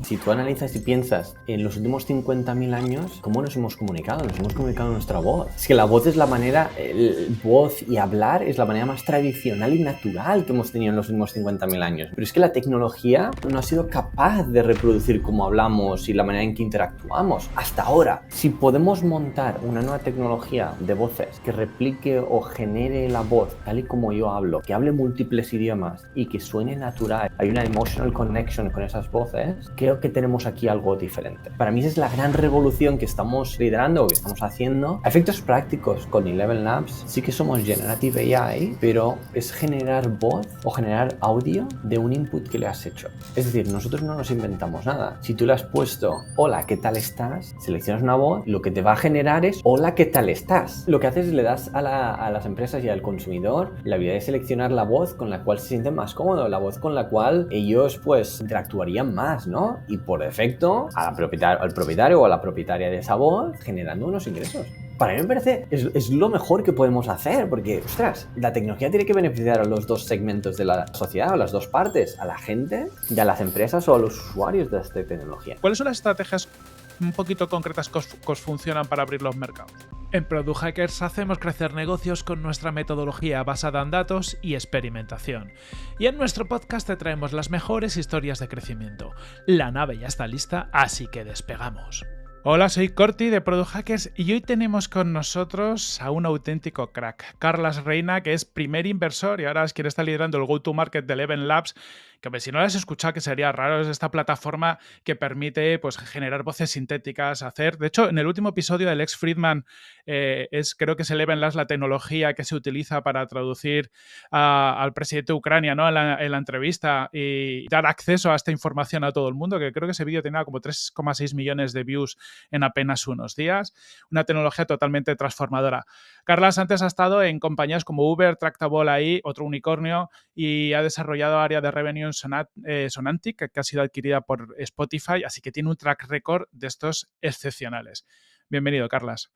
Si tú analizas y piensas en los últimos 50.000 años, ¿cómo nos hemos comunicado? Nos hemos comunicado en nuestra voz. Es que la voz es la manera, voz y hablar es la manera más tradicional y natural que hemos tenido en los últimos 50.000 años. Pero es que la tecnología no ha sido capaz de reproducir cómo hablamos y la manera en que interactuamos hasta ahora. Si podemos montar una nueva tecnología de voces que replique o genere la voz tal y como yo hablo, que hable múltiples idiomas y que suene natural, hay una emotional connection con esas voces, creo que tenemos aquí algo diferente. Para mí esa es la gran revolución que estamos liderando o que estamos haciendo. A efectos prácticos con Eleven Labs sí que somos Generative AI, pero es generar voz o generar audio de un input que le has hecho. Es decir, nosotros no nos inventamos nada. Si tú le has puesto hola, ¿qué tal estás? Seleccionas una voz, lo que te va a generar es hola, ¿qué tal estás? Lo que haces es le das a las empresas y al consumidor la habilidad de seleccionar la voz con la cual se sienten más cómodos, la voz con la cual ellos pues interactuarían más, ¿no? Y por defecto al propietario o a la propietaria de esa voz generando unos ingresos. Para mí me parece es lo mejor que podemos hacer, porque, ostras, la tecnología tiene que beneficiar a los dos segmentos de la sociedad, a las dos partes, a la gente y a las empresas o a los usuarios de esta tecnología. ¿Cuáles son las estrategias un poquito concretas que os funcionan para abrir los mercados? En Product Hackers hacemos crecer negocios con nuestra metodología basada en datos y experimentación. Y en nuestro podcast te traemos las mejores historias de crecimiento. La nave ya está lista, así que despegamos. Hola, soy Corti de Product Hackers y hoy tenemos con nosotros a un auténtico crack, Carlas Reina, que es primer inversor y ahora es quien está liderando el go-to-market de Eleven Labs, que si no lo has escuchado, que sería raro, es esta plataforma que permite pues, generar voces sintéticas, hacer... De hecho, en el último episodio de Lex Fridman, creo que es Eleven Labs la tecnología que se utiliza para traducir al presidente de Ucrania, ¿no? en la entrevista y dar acceso a esta información a todo el mundo, que creo que ese vídeo tenía como 3,6 millones de views en apenas unos días. Una tecnología totalmente transformadora. Carlas antes ha estado en compañías como Uber, Tractable AI, otro unicornio, y ha desarrollado área de revenue en Sonantic, que ha sido adquirida por Spotify, así que tiene un track record de estos excepcionales. Bienvenido, Carlas.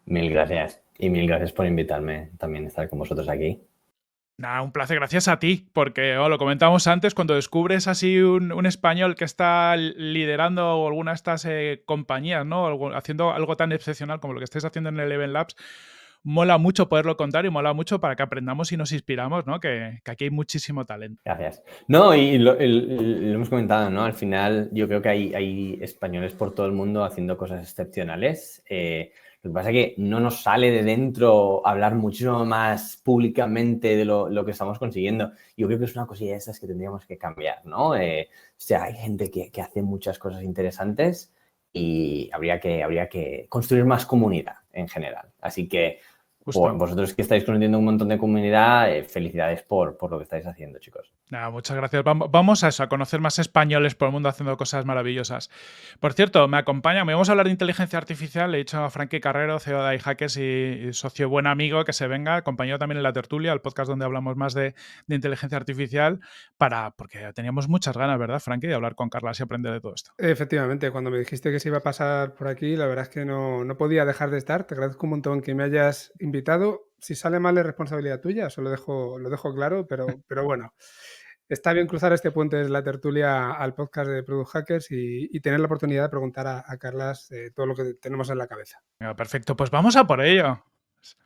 Mil gracias. Y mil gracias por invitarme también a estar con vosotros aquí. Nada, un placer, gracias a ti, porque lo comentábamos antes, cuando descubres así un español que está liderando alguna de estas compañías, ¿no? Haciendo algo tan excepcional como lo que estáis haciendo en Eleven Labs, mola mucho poderlo contar y mola mucho para que aprendamos y nos inspiramos, ¿no? Que aquí hay muchísimo talento. Gracias. No, y lo hemos comentado, ¿no? Al final yo creo que hay españoles por todo el mundo haciendo cosas excepcionales. Lo que pasa es que no nos sale de dentro hablar muchísimo más públicamente de lo que estamos consiguiendo. Yo creo que es una cosilla de esas que tendríamos que cambiar, ¿no? O sea, hay gente que hace muchas cosas interesantes y habría que construir más comunidad en general. Así que vosotros que estáis construyendo un montón de comunidad, felicidades por lo que estáis haciendo, chicos. Nada, muchas gracias. Vamos a eso, a conocer más españoles por el mundo haciendo cosas maravillosas. Por cierto, me acompaña, me vamos a hablar de inteligencia artificial. Le he dicho a Frankie Carrero, CEO de iHackers y socio buen amigo, que se venga, compañero también en La Tertulia, el podcast donde hablamos más de inteligencia artificial, porque teníamos muchas ganas, ¿verdad, Frankie, de hablar con Carlas y aprender de todo esto? Efectivamente, cuando me dijiste que se iba a pasar por aquí, la verdad es que no podía dejar de estar. Te agradezco un montón que me hayas invitado. Si sale mal es responsabilidad tuya, eso lo dejo claro, pero bueno, está bien cruzar este puente desde La Tertulia al podcast de Product Hackers y tener la oportunidad de preguntar a Carlas todo lo que tenemos en la cabeza. Venga, perfecto, pues vamos a por ello.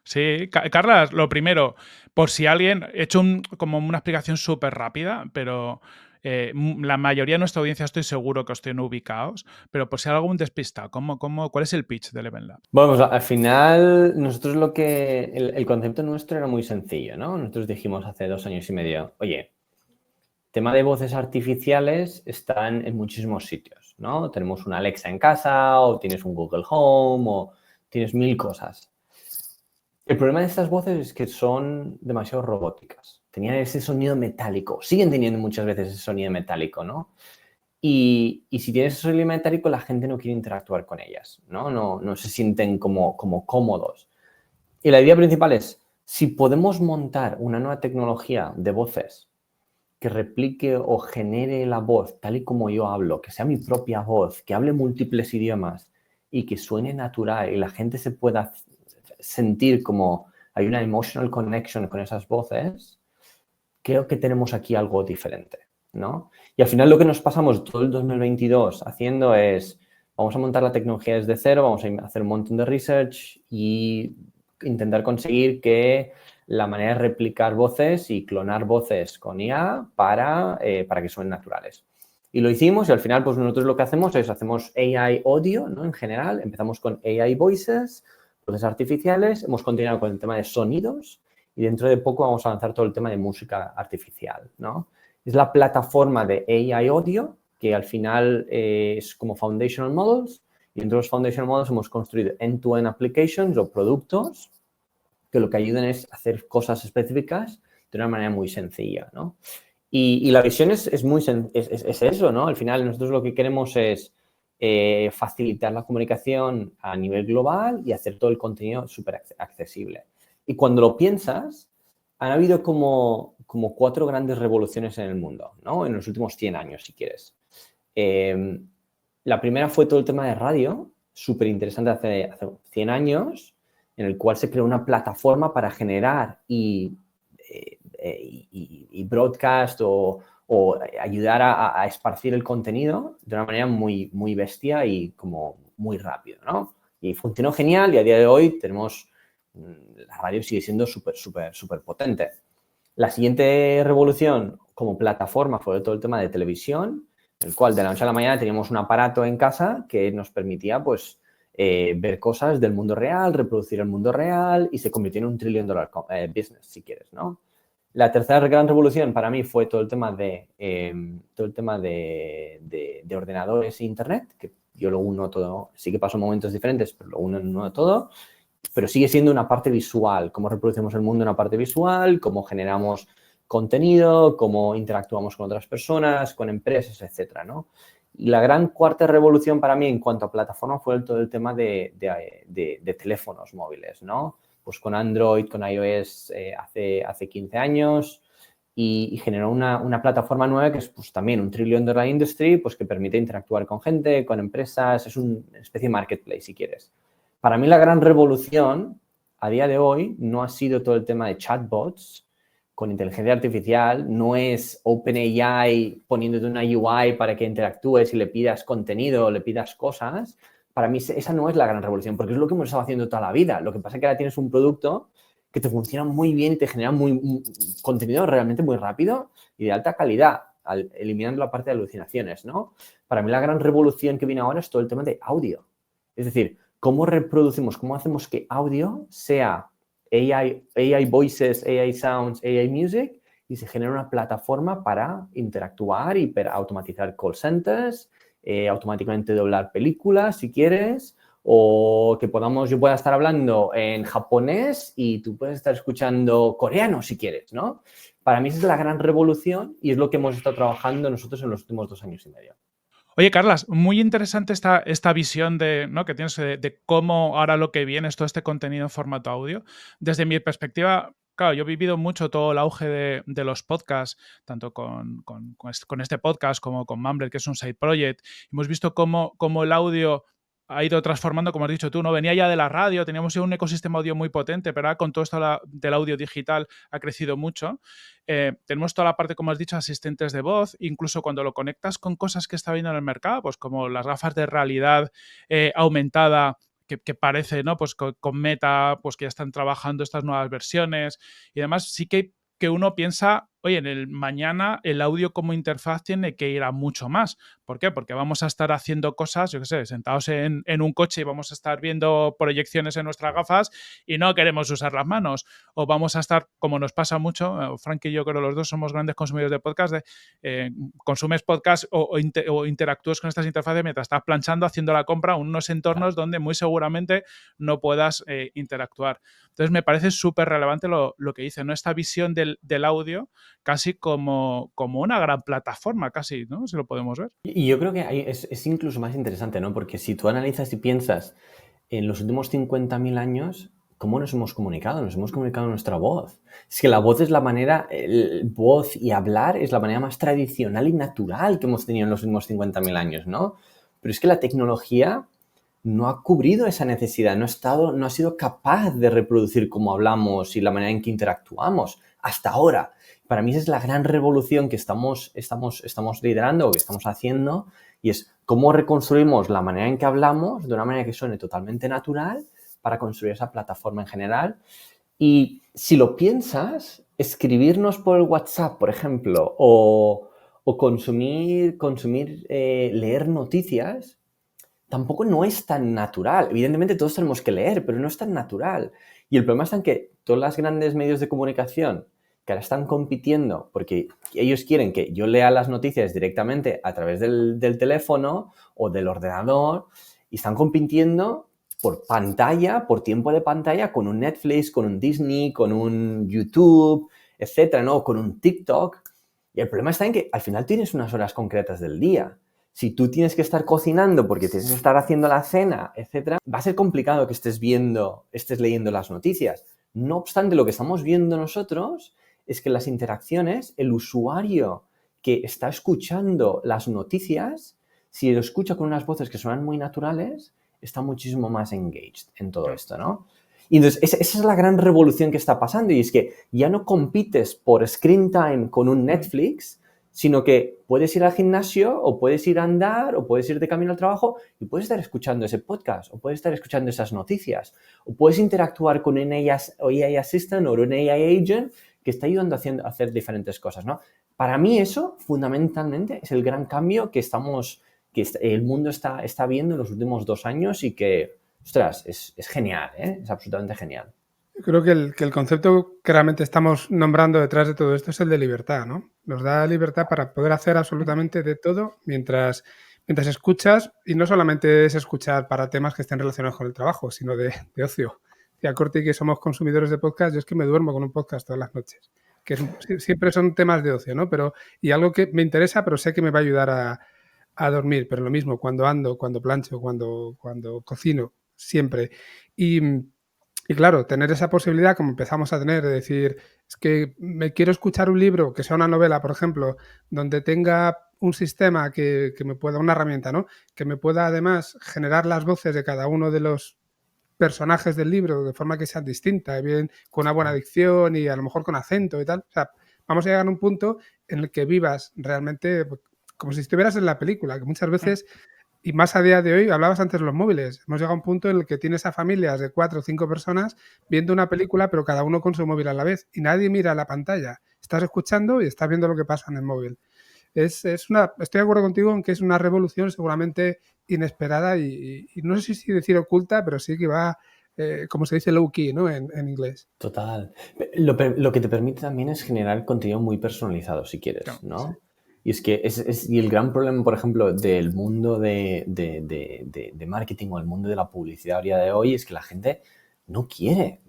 Sí, Carlas, lo primero, por si alguien, he hecho como una explicación súper rápida, pero la mayoría de nuestra audiencia estoy seguro que os tiene ubicados, pero por si hay algún despistado, ¿cuál es el pitch de Eleven Labs? Bueno, pues al final nosotros el concepto nuestro era muy sencillo, ¿no? Nosotros dijimos hace 2 años y medio, oye, tema de voces artificiales están en muchísimos sitios, ¿no? Tenemos una Alexa en casa o tienes un Google Home o tienes 1000 cosas. El problema de estas voces es que son demasiado robóticas. Tenían ese sonido metálico. Siguen teniendo muchas veces ese sonido metálico, ¿no? Y si tienes ese sonido metálico, la gente no quiere interactuar con ellas, ¿no? No se sienten como cómodos. Y la idea principal es, si podemos montar una nueva tecnología de voces que replique o genere la voz tal y como yo hablo, que sea mi propia voz, que hable múltiples idiomas y que suene natural y la gente se pueda sentir como hay una emotional connection con esas voces, creo que tenemos aquí algo diferente. ¿no? Y al final lo que nos pasamos todo el 2022 haciendo es, vamos a montar la tecnología desde cero, vamos a hacer un montón de research y intentar conseguir que la manera de replicar voces y clonar voces con IA para que suenen naturales. Y lo hicimos y al final pues nosotros lo que hacemos es hacemos AI audio, ¿no? En general, empezamos con AI voices, voces artificiales, hemos continuado con el tema de sonidos y dentro de poco vamos a lanzar todo el tema de música artificial, ¿no? Es la plataforma de AI audio que al final es como foundational models y dentro de los foundational models hemos construido end-to-end applications o productos que lo que ayudan es hacer cosas específicas de una manera muy sencilla, ¿no? Y la visión es eso, ¿no? Al final nosotros lo que queremos es facilitar la comunicación a nivel global y hacer todo el contenido súper accesible. Y cuando lo piensas, han habido como 4 grandes revoluciones en el mundo, ¿no? En los últimos 100 años, si quieres. La primera fue todo el tema de radio, súper interesante hace 100 años, en el cual se creó una plataforma para generar y broadcast o ayudar a esparcir el contenido de una manera muy, muy bestia y como muy rápido, ¿no? Y funcionó genial y a día de hoy tenemos, la radio sigue siendo súper potente. La siguiente revolución como plataforma fue todo el tema de televisión, en el cual de la noche a la mañana teníamos un aparato en casa que nos permitía, pues, ver cosas del mundo real, reproducir el mundo real y se convirtió en un $1 trillion business, si quieres, ¿no? La tercera gran revolución para mí fue todo el tema de ordenadores e internet, que yo lo uno todo, sí que pasó momentos diferentes, pero lo uno todo, pero sigue siendo una parte visual, cómo reproducimos el mundo en una parte visual, cómo generamos contenido, cómo interactuamos con otras personas, con empresas, etcétera, ¿no? Y la gran cuarta revolución para mí en cuanto a plataforma fue todo el tema de teléfonos móviles, ¿no? Pues con Android, con iOS hace 15 años y generó una plataforma nueva que es pues, también un $1 trillion industry, pues que permite interactuar con gente, con empresas, es una especie de marketplace si quieres. Para mí la gran revolución a día de hoy no ha sido todo el tema de chatbots con inteligencia artificial, no es OpenAI poniéndote una UI para que interactúes y le pidas contenido, le pidas cosas. Para mí esa no es la gran revolución, porque es lo que hemos estado haciendo toda la vida. Lo que pasa es que ahora tienes un producto que te funciona muy bien y te genera contenido realmente muy rápido y de alta calidad, eliminando la parte de alucinaciones, ¿no? Para mí la gran revolución que viene ahora es todo el tema de audio. Es decir, cómo reproducimos, cómo hacemos que audio sea AI voices, AI sounds, AI music y se genera una plataforma para interactuar y para automatizar call centers, automáticamente doblar películas si quieres o que yo pueda estar hablando en japonés y tú puedes estar escuchando coreano si quieres, ¿no? Para mí esa es la gran revolución y es lo que hemos estado trabajando nosotros en los últimos 2 años y medio. Oye, Carlas, muy interesante esta visión ¿no? que tienes de cómo ahora lo que viene es todo este contenido en formato audio. Desde mi perspectiva, claro, yo he vivido mucho todo el auge de los podcasts, tanto con este podcast como con Mumbler, que es un side project. Hemos visto cómo el audio ha ido transformando, como has dicho tú, ¿no? Venía ya de la radio, teníamos ya un ecosistema audio muy potente, pero ahora con todo esto del audio digital ha crecido mucho. Tenemos toda la parte, como has dicho, asistentes de voz, incluso cuando lo conectas con cosas que está viendo en el mercado, pues como las gafas de realidad aumentada, que parece, ¿no? Pues con Meta, pues que ya están trabajando estas nuevas versiones y además sí que uno piensa, oye, en el mañana el audio como interfaz tiene que ir a mucho más. ¿Por qué? Porque vamos a estar haciendo cosas, yo qué sé, sentados en un coche y vamos a estar viendo proyecciones en nuestras gafas y no queremos usar las manos. O vamos a estar, como nos pasa mucho, Frank y yo creo los dos somos grandes consumidores de podcast, consumes podcast o interactúas con estas interfaces mientras estás planchando, haciendo la compra en unos entornos donde muy seguramente no puedas interactuar. Entonces me parece súper relevante lo que dice, ¿no? Esta visión del audio casi como una gran plataforma, casi, ¿no? Si lo podemos ver. Y yo creo que es incluso más interesante, ¿no? Porque si tú analizas y piensas en los últimos 50.000 años, ¿cómo nos hemos comunicado? Nos hemos comunicado en nuestra voz. Es que la voz es la manera, voz y hablar es la manera más tradicional y natural que hemos tenido en los últimos 50.000 años, ¿no? Pero es que la tecnología no ha cubrido esa necesidad, no ha sido capaz de reproducir cómo hablamos y la manera en que interactuamos. hasta ahora. Para mí esa es la gran revolución que estamos liderando o que estamos haciendo, y es cómo reconstruimos la manera en que hablamos de una manera que suene totalmente natural para construir esa plataforma en general. Y si lo piensas, escribirnos por el WhatsApp, por ejemplo, o leer noticias, tampoco no es tan natural. Evidentemente todos tenemos que leer, pero no es tan natural. Y el problema está en que todos los grandes medios de comunicación que ahora están compitiendo porque ellos quieren que yo lea las noticias directamente a través del teléfono o del ordenador, y están compitiendo por pantalla, por tiempo de pantalla, con un Netflix, con un Disney, con un YouTube, etcétera, ¿no? Con un TikTok. Y el problema está en que al final tienes unas horas concretas del día. Si tú tienes que estar cocinando porque tienes que estar haciendo la cena, etcétera, va a ser complicado que estés leyendo las noticias. No obstante, lo que estamos viendo nosotros es que las interacciones, el usuario que está escuchando las noticias, si lo escucha con unas voces que suenan muy naturales, está muchísimo más engaged en todo esto, ¿no? Y entonces esa es la gran revolución que está pasando, y es que ya no compites por screen time con un Netflix, sino que puedes ir al gimnasio o puedes ir a andar o puedes ir de camino al trabajo y puedes estar escuchando ese podcast o puedes estar escuchando esas noticias o puedes interactuar con un AI Assistant o un AI Agent que está ayudando a hacer diferentes cosas, ¿no? Para mí eso, fundamentalmente, es el gran cambio que el mundo está viendo en los últimos 2 años y que, ostras, es genial, ¿eh? Es absolutamente genial. Creo que el concepto que realmente estamos nombrando detrás de todo esto es el de libertad, ¿no? Nos da libertad para poder hacer absolutamente de todo mientras escuchas, y no solamente es escuchar para temas que estén relacionados con el trabajo, sino de ocio. Y a Corti, que somos consumidores de podcast, yo es que me duermo con un podcast todas las noches, que siempre son temas de ocio, ¿no? Y algo que me interesa, pero sé que me va a ayudar a dormir, pero lo mismo, cuando ando, cuando plancho, cuando cocino, siempre. Y claro, tener esa posibilidad, como empezamos a tener, de decir, es que me quiero escuchar un libro, que sea una novela, por ejemplo, donde tenga un sistema que me pueda, una herramienta, ¿no? Que me pueda además generar las voces de cada uno de los personajes del libro de forma que sean distintas, bien con una buena dicción y a lo mejor con acento y tal. O sea, vamos a llegar a un punto en el que vivas realmente como si estuvieras en la película, que muchas veces, y más a día de hoy, hablabas antes de los móviles, hemos llegado a un punto en el que tienes a familias de 4 o 5 personas viendo una película, pero cada uno con su móvil a la vez, y nadie mira la pantalla. Estás escuchando y estás viendo lo que pasa en el móvil. Estoy de acuerdo contigo en que es una revolución seguramente inesperada y no sé si decir oculta, pero sí que va, como se dice, low key, ¿no? En inglés. Total. Lo que te permite también es generar contenido muy personalizado, si quieres, No, ¿no? sí. Y es que y el gran problema, por ejemplo, del mundo de marketing o el mundo de la publicidad a día de hoy es que la gente no quiere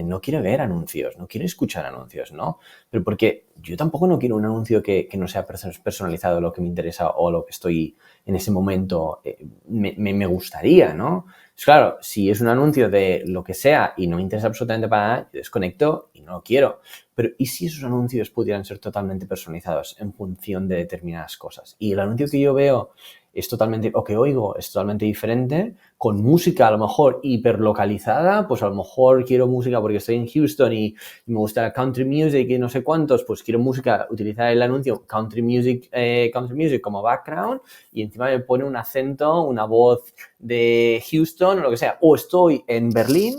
no quiere ver anuncios, no quiere escuchar anuncios, ¿no? Pero porque yo tampoco no quiero un anuncio que no sea personalizado lo que me interesa o lo que estoy en ese momento me gustaría, ¿no? Pues claro, si es un anuncio de lo que sea y no me interesa absolutamente para nada, yo desconecto y no lo quiero. Pero ¿y si esos anuncios pudieran ser totalmente personalizados en función de determinadas cosas? Y el anuncio que yo veo o que oigo es totalmente diferente, con música a lo mejor hiperlocalizada, pues a lo mejor quiero música porque estoy en Houston y me gusta la country music y no sé cuántos, pues quiero música, utilizar el anuncio country music como background, y encima me pone un acento, una voz de Houston o lo que sea. O estoy en Berlín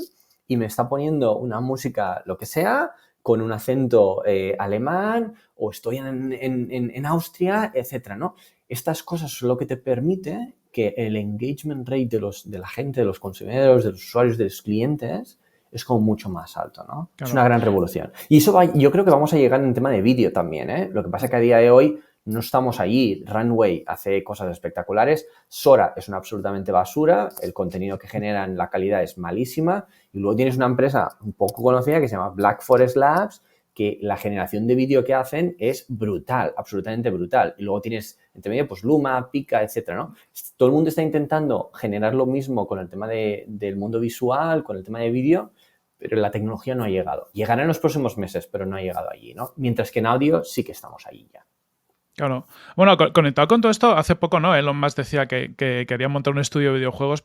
y me está poniendo una música, lo que sea, con un acento alemán, o estoy en Austria, etcétera, ¿no? Estas cosas son lo que te permite que el engagement rate de la gente, de los consumidores, de los usuarios, de los clientes, es como mucho más alto, ¿no? Claro. Es una gran revolución. Y eso yo creo que vamos a llegar en tema de vídeo también, ¿eh? Lo que pasa es que a día de hoy no estamos allí. Runway hace cosas espectaculares. Sora es una absolutamente basura. El contenido que generan, la calidad es malísima. Y luego tienes una empresa un poco conocida que se llama Black Forest Labs, que la generación de vídeo que hacen es brutal, absolutamente brutal. Y luego tienes, entre medio, pues Luma, Pika, etcétera, ¿no? Todo el mundo está intentando generar lo mismo con el tema del mundo visual, con el tema de vídeo, pero la tecnología no ha llegado. Llegará en los próximos meses, pero no ha llegado allí, ¿no? Mientras que en audio sí que estamos allí ya. Claro. Bueno, conectado con todo esto, hace poco, ¿no? Elon Musk decía que quería montar un estudio de videojuegos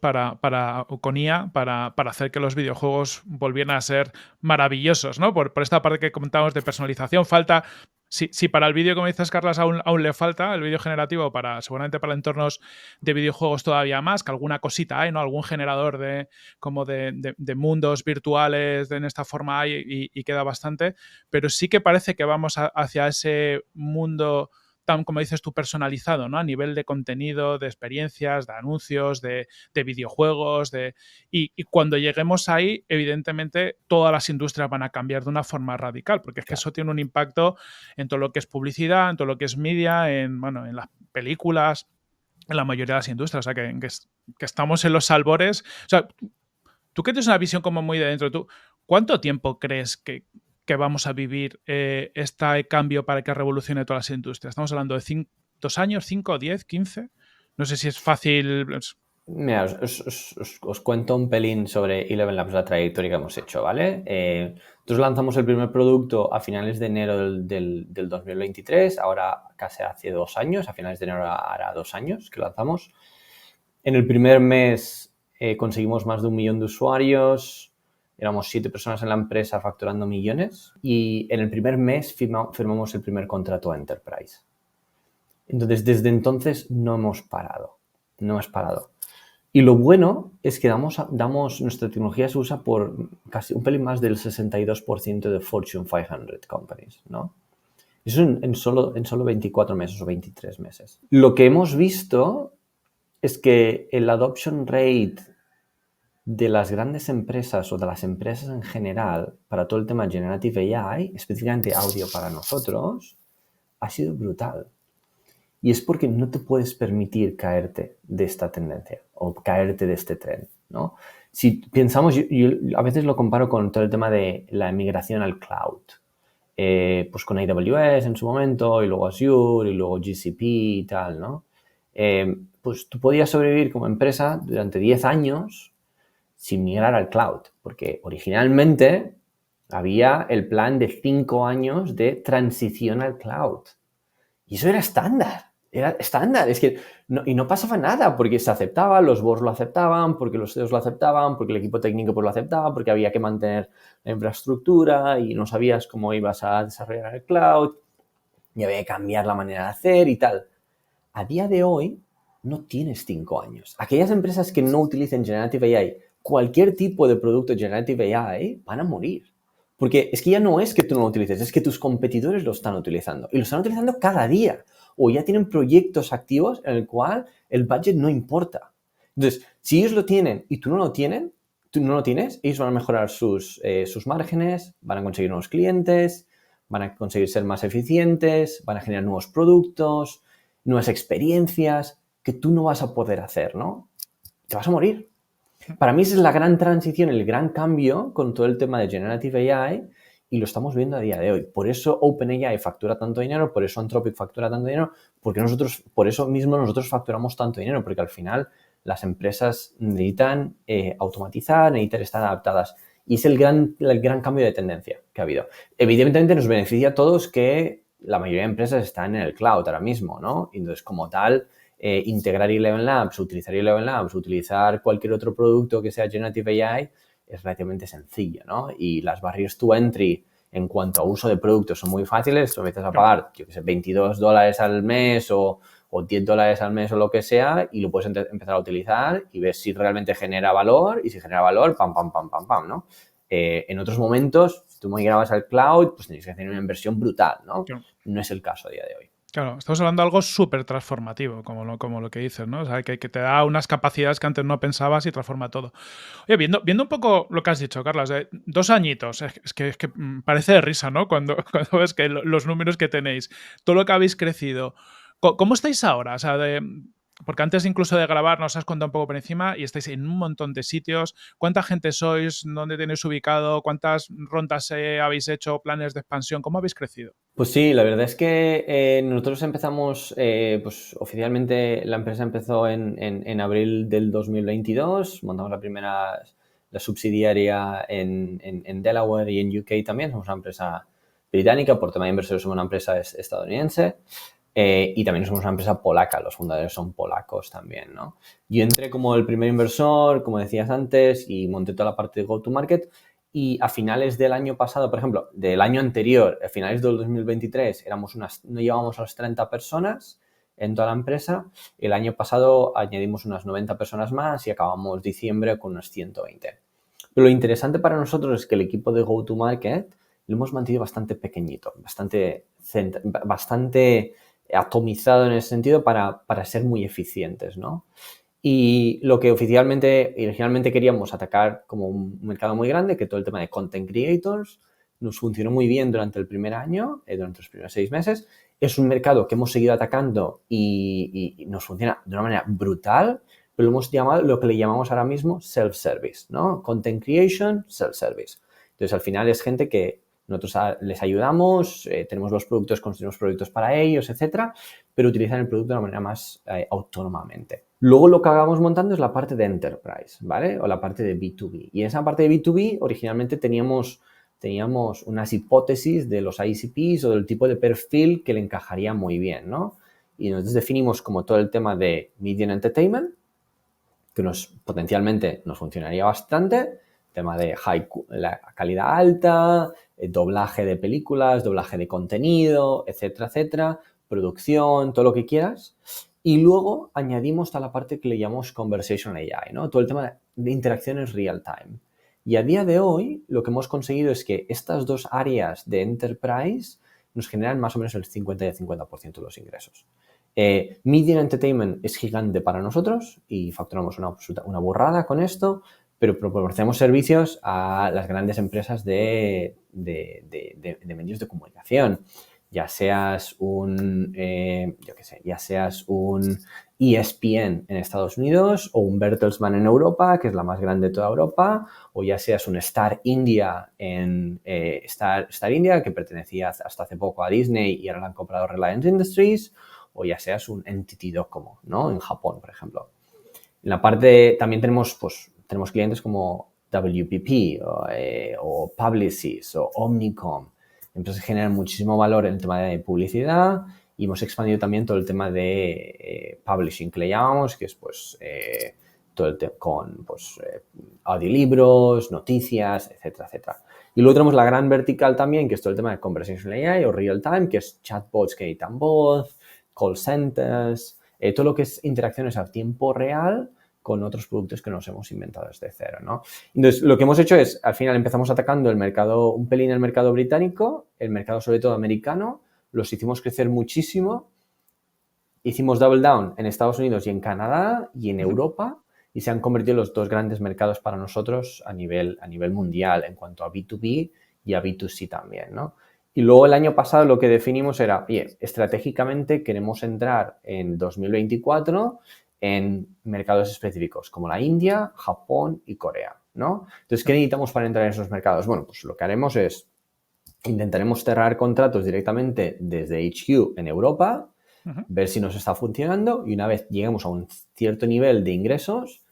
con IA para hacer que los videojuegos volvieran a ser maravillosos, ¿no? Por esta parte que comentábamos de personalización, falta. Si para el vídeo, como dices, Carlas, aún le falta el vídeo generativo, seguramente para entornos de videojuegos todavía más, que alguna cosita hay, ¿no? Algún generador de mundos virtuales en esta forma hay y queda bastante, pero sí que parece que vamos hacia ese mundo tan, como dices tú, personalizado, ¿no? A nivel de contenido, de experiencias, de anuncios, de videojuegos, y cuando lleguemos ahí, evidentemente, todas las industrias van a cambiar de una forma radical, porque es que Claro. eso tiene un impacto en todo lo que es publicidad, en todo lo que es media, bueno, en las películas, en la mayoría de las industrias. O sea, que estamos en los albores. O sea, tú que tienes una visión como muy de dentro, ¿cuánto tiempo crees que vamos a vivir este cambio para que revolucione todas las industrias? ¿Estamos hablando de 2 años, 5, 10, 15? No sé si es fácil. Mira, os cuento un pelín sobre Eleven Labs, la trayectoria que hemos hecho, ¿vale? Nosotros lanzamos el primer producto a finales de enero del 2023, ahora casi hace 2 años, a finales de enero hará 2 años que lanzamos. En el primer mes conseguimos más de 1 millón de usuarios, éramos 7 personas en la empresa facturando millones y en el primer mes firmamos el primer contrato a Enterprise. Entonces, desde entonces no hemos parado. Y lo bueno es que nuestra tecnología se usa por casi un pelín más del 62% de Fortune 500 companies, ¿no? Eso en solo 24 meses o 23 meses. Lo que hemos visto es que el adoption rate de las grandes empresas o de las empresas en general para todo el tema Generative AI, específicamente audio para nosotros, ha sido brutal. Y es porque no te puedes permitir caerte de esta tendencia o caerte de este tren, ¿no? Si pensamos, yo a veces lo comparo con todo el tema de la migración al cloud. Pues con AWS en su momento, y luego Azure, y luego GCP y tal, ¿no? Pues tú podías sobrevivir como empresa durante 10 años sin migrar al cloud, porque originalmente había el plan de 5 años de transición al cloud. Y eso era estándar. Es que no pasaba nada, porque se aceptaba, los boards lo aceptaban, porque los CEOs lo aceptaban, porque el equipo técnico pues lo aceptaba, porque había que mantener la infraestructura y no sabías cómo ibas a desarrollar el cloud y había que cambiar la manera de hacer y tal. A día de hoy no tienes 5 años. Aquellas empresas que no utilicen Generative AI, cualquier tipo de producto Generative AI, van a morir. Porque es que ya no es que tú no lo utilices, es que tus competidores lo están utilizando. Y lo están utilizando cada día. O ya tienen proyectos activos en el cual el budget no importa. Entonces, si ellos lo tienen y tú no lo tienes, ellos van a mejorar sus márgenes, van a conseguir nuevos clientes, van a conseguir ser más eficientes, van a generar nuevos productos, nuevas experiencias que tú no vas a poder hacer, ¿no? Te vas a morir. Para mí esa es la gran transición, el gran cambio con todo el tema de Generative AI y lo estamos viendo a día de hoy. Por eso OpenAI factura tanto dinero, por eso Anthropic factura tanto dinero, por eso mismo nosotros facturamos tanto dinero, porque al final las empresas necesitan automatizar, necesitan estar adaptadas. Y es el gran cambio de tendencia que ha habido. Evidentemente nos beneficia a todos que la mayoría de empresas están en el cloud ahora mismo, ¿no? Y entonces, como tal, integrar Eleven Labs, utilizar cualquier otro producto que sea Generative AI es relativamente sencillo, ¿no? Y las barriers to entry en cuanto a uso de productos son muy fáciles. Tú empiezas a pagar, yo qué sé, $22 al mes o $10 al mes o lo que sea y lo puedes empezar a utilizar y ves si realmente genera valor y si genera valor, pam, ¿no? En otros momentos, si tú migrabas al cloud, pues tenéis que hacer una inversión brutal, ¿no? Claro. No es el caso a día de hoy. Claro, estamos hablando de algo súper transformativo, como lo que dices, ¿no? O sea, que te da unas capacidades que antes no pensabas y transforma todo. Oye, viendo un poco lo que has dicho, Carlas, 2 añitos, es que parece de risa, ¿no? Cuando ves que los números que tenéis, todo lo que habéis crecido. ¿Cómo estáis ahora? O sea, porque antes incluso de grabar nos has contado un poco por encima y estáis en un montón de sitios. ¿Cuánta gente sois? ¿Dónde tenéis ubicado? ¿Cuántas rondas habéis hecho? ¿Planes de expansión? ¿Cómo habéis crecido? Pues sí, la verdad es que nosotros empezamos, pues oficialmente la empresa empezó en abril del 2022, montamos la subsidiaria en Delaware y en UK también, somos una empresa británica, por tema de inversores somos una empresa estadounidense. y también somos una empresa polaca, los fundadores son polacos también, ¿no? Yo entré como el primer inversor, como decías antes, y monté toda la parte de go-to-market, y a finales del año pasado, por ejemplo, del año anterior, a finales del 2023, no llegábamos a las 30 personas en toda la empresa. El año pasado añadimos unas 90 personas más y acabamos diciembre con unas 120. Pero lo interesante para nosotros es que el equipo de go-to-market lo hemos mantenido bastante pequeñito, bastante atomizado en ese sentido para ser muy eficientes, ¿no? Y lo que originalmente queríamos atacar como un mercado muy grande, que todo el tema de content creators, nos funcionó muy bien durante el primer año, durante los primeros 6 meses. Es un mercado que hemos seguido atacando y nos funciona de una manera brutal, pero lo que le llamamos ahora mismo self-service, ¿no? Content creation, self-service. Entonces, al final es gente que nosotros les ayudamos, tenemos los productos, construimos productos para ellos, etcétera, pero utilizan el producto de una manera más autónomamente. Luego lo que acabamos montando es la parte de Enterprise, ¿vale? O la parte de B2B. Y en esa parte de B2B originalmente teníamos unas hipótesis de los ICPs o del tipo de perfil que le encajaría muy bien, ¿no? Y nosotros definimos como todo el tema de Media and Entertainment, que potencialmente nos funcionaría bastante, tema de la calidad alta, doblaje de películas, doblaje de contenido, etcétera, etcétera, producción, todo lo que quieras. Y luego añadimos toda la parte que le llamamos Conversational AI, ¿no? Todo el tema de interacciones real time. Y a día de hoy lo que hemos conseguido es que estas dos áreas de Enterprise nos generan más o menos el 50 y el 50% de los ingresos. Media Entertainment es gigante para nosotros y facturamos una burrada con esto, pero proporcionamos servicios a las grandes empresas de medios de comunicación. Ya seas un ESPN en Estados Unidos o un Bertelsmann en Europa, que es la más grande de toda Europa, o ya seas un Star India Star India, que pertenecía hasta hace poco a Disney y ahora la han comprado Reliance Industries, o ya seas un NTT Docomo, ¿no? En Japón, por ejemplo. En la parte también tenemos clientes como WPP o Publicis o Omnicom. Empresas que generan muchísimo valor en el tema de publicidad y hemos expandido también todo el tema de publishing, que le llamamos, que es todo el tema con audiolibros, noticias, etcétera, etcétera. Y luego tenemos la gran vertical también, que es todo el tema de Conversational AI o Real Time, que es chatbots que editan voz, call centers, todo lo que es interacciones a tiempo real con otros productos que nos hemos inventado desde cero, ¿no? Entonces, lo que hemos hecho es, al final empezamos atacando un pelín el mercado británico, el mercado sobre todo americano, los hicimos crecer muchísimo, hicimos double down en Estados Unidos y en Canadá y en Europa y se han convertido en los dos grandes mercados para nosotros a nivel mundial en cuanto a B2B y a B2C también, ¿no? Y luego el año pasado lo que definimos era, oye, estratégicamente queremos entrar en 2024 en mercados específicos como la India, Japón y Corea, ¿no? Entonces, ¿qué necesitamos para entrar en esos mercados? Bueno, pues lo que haremos es, intentaremos cerrar contratos directamente desde HQ en Europa, ver si nos está funcionando y una vez lleguemos a un cierto nivel de ingresos,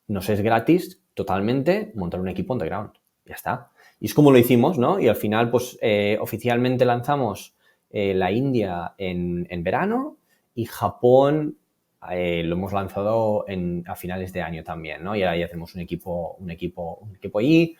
nos es gratis totalmente montar un equipo on the ground. Ya está. Y es como lo hicimos, ¿no? Y al final, pues, oficialmente lanzamos la India en verano y Japón lo hemos lanzado a finales de año también, ¿no? Y ahora ya tenemos un equipo allí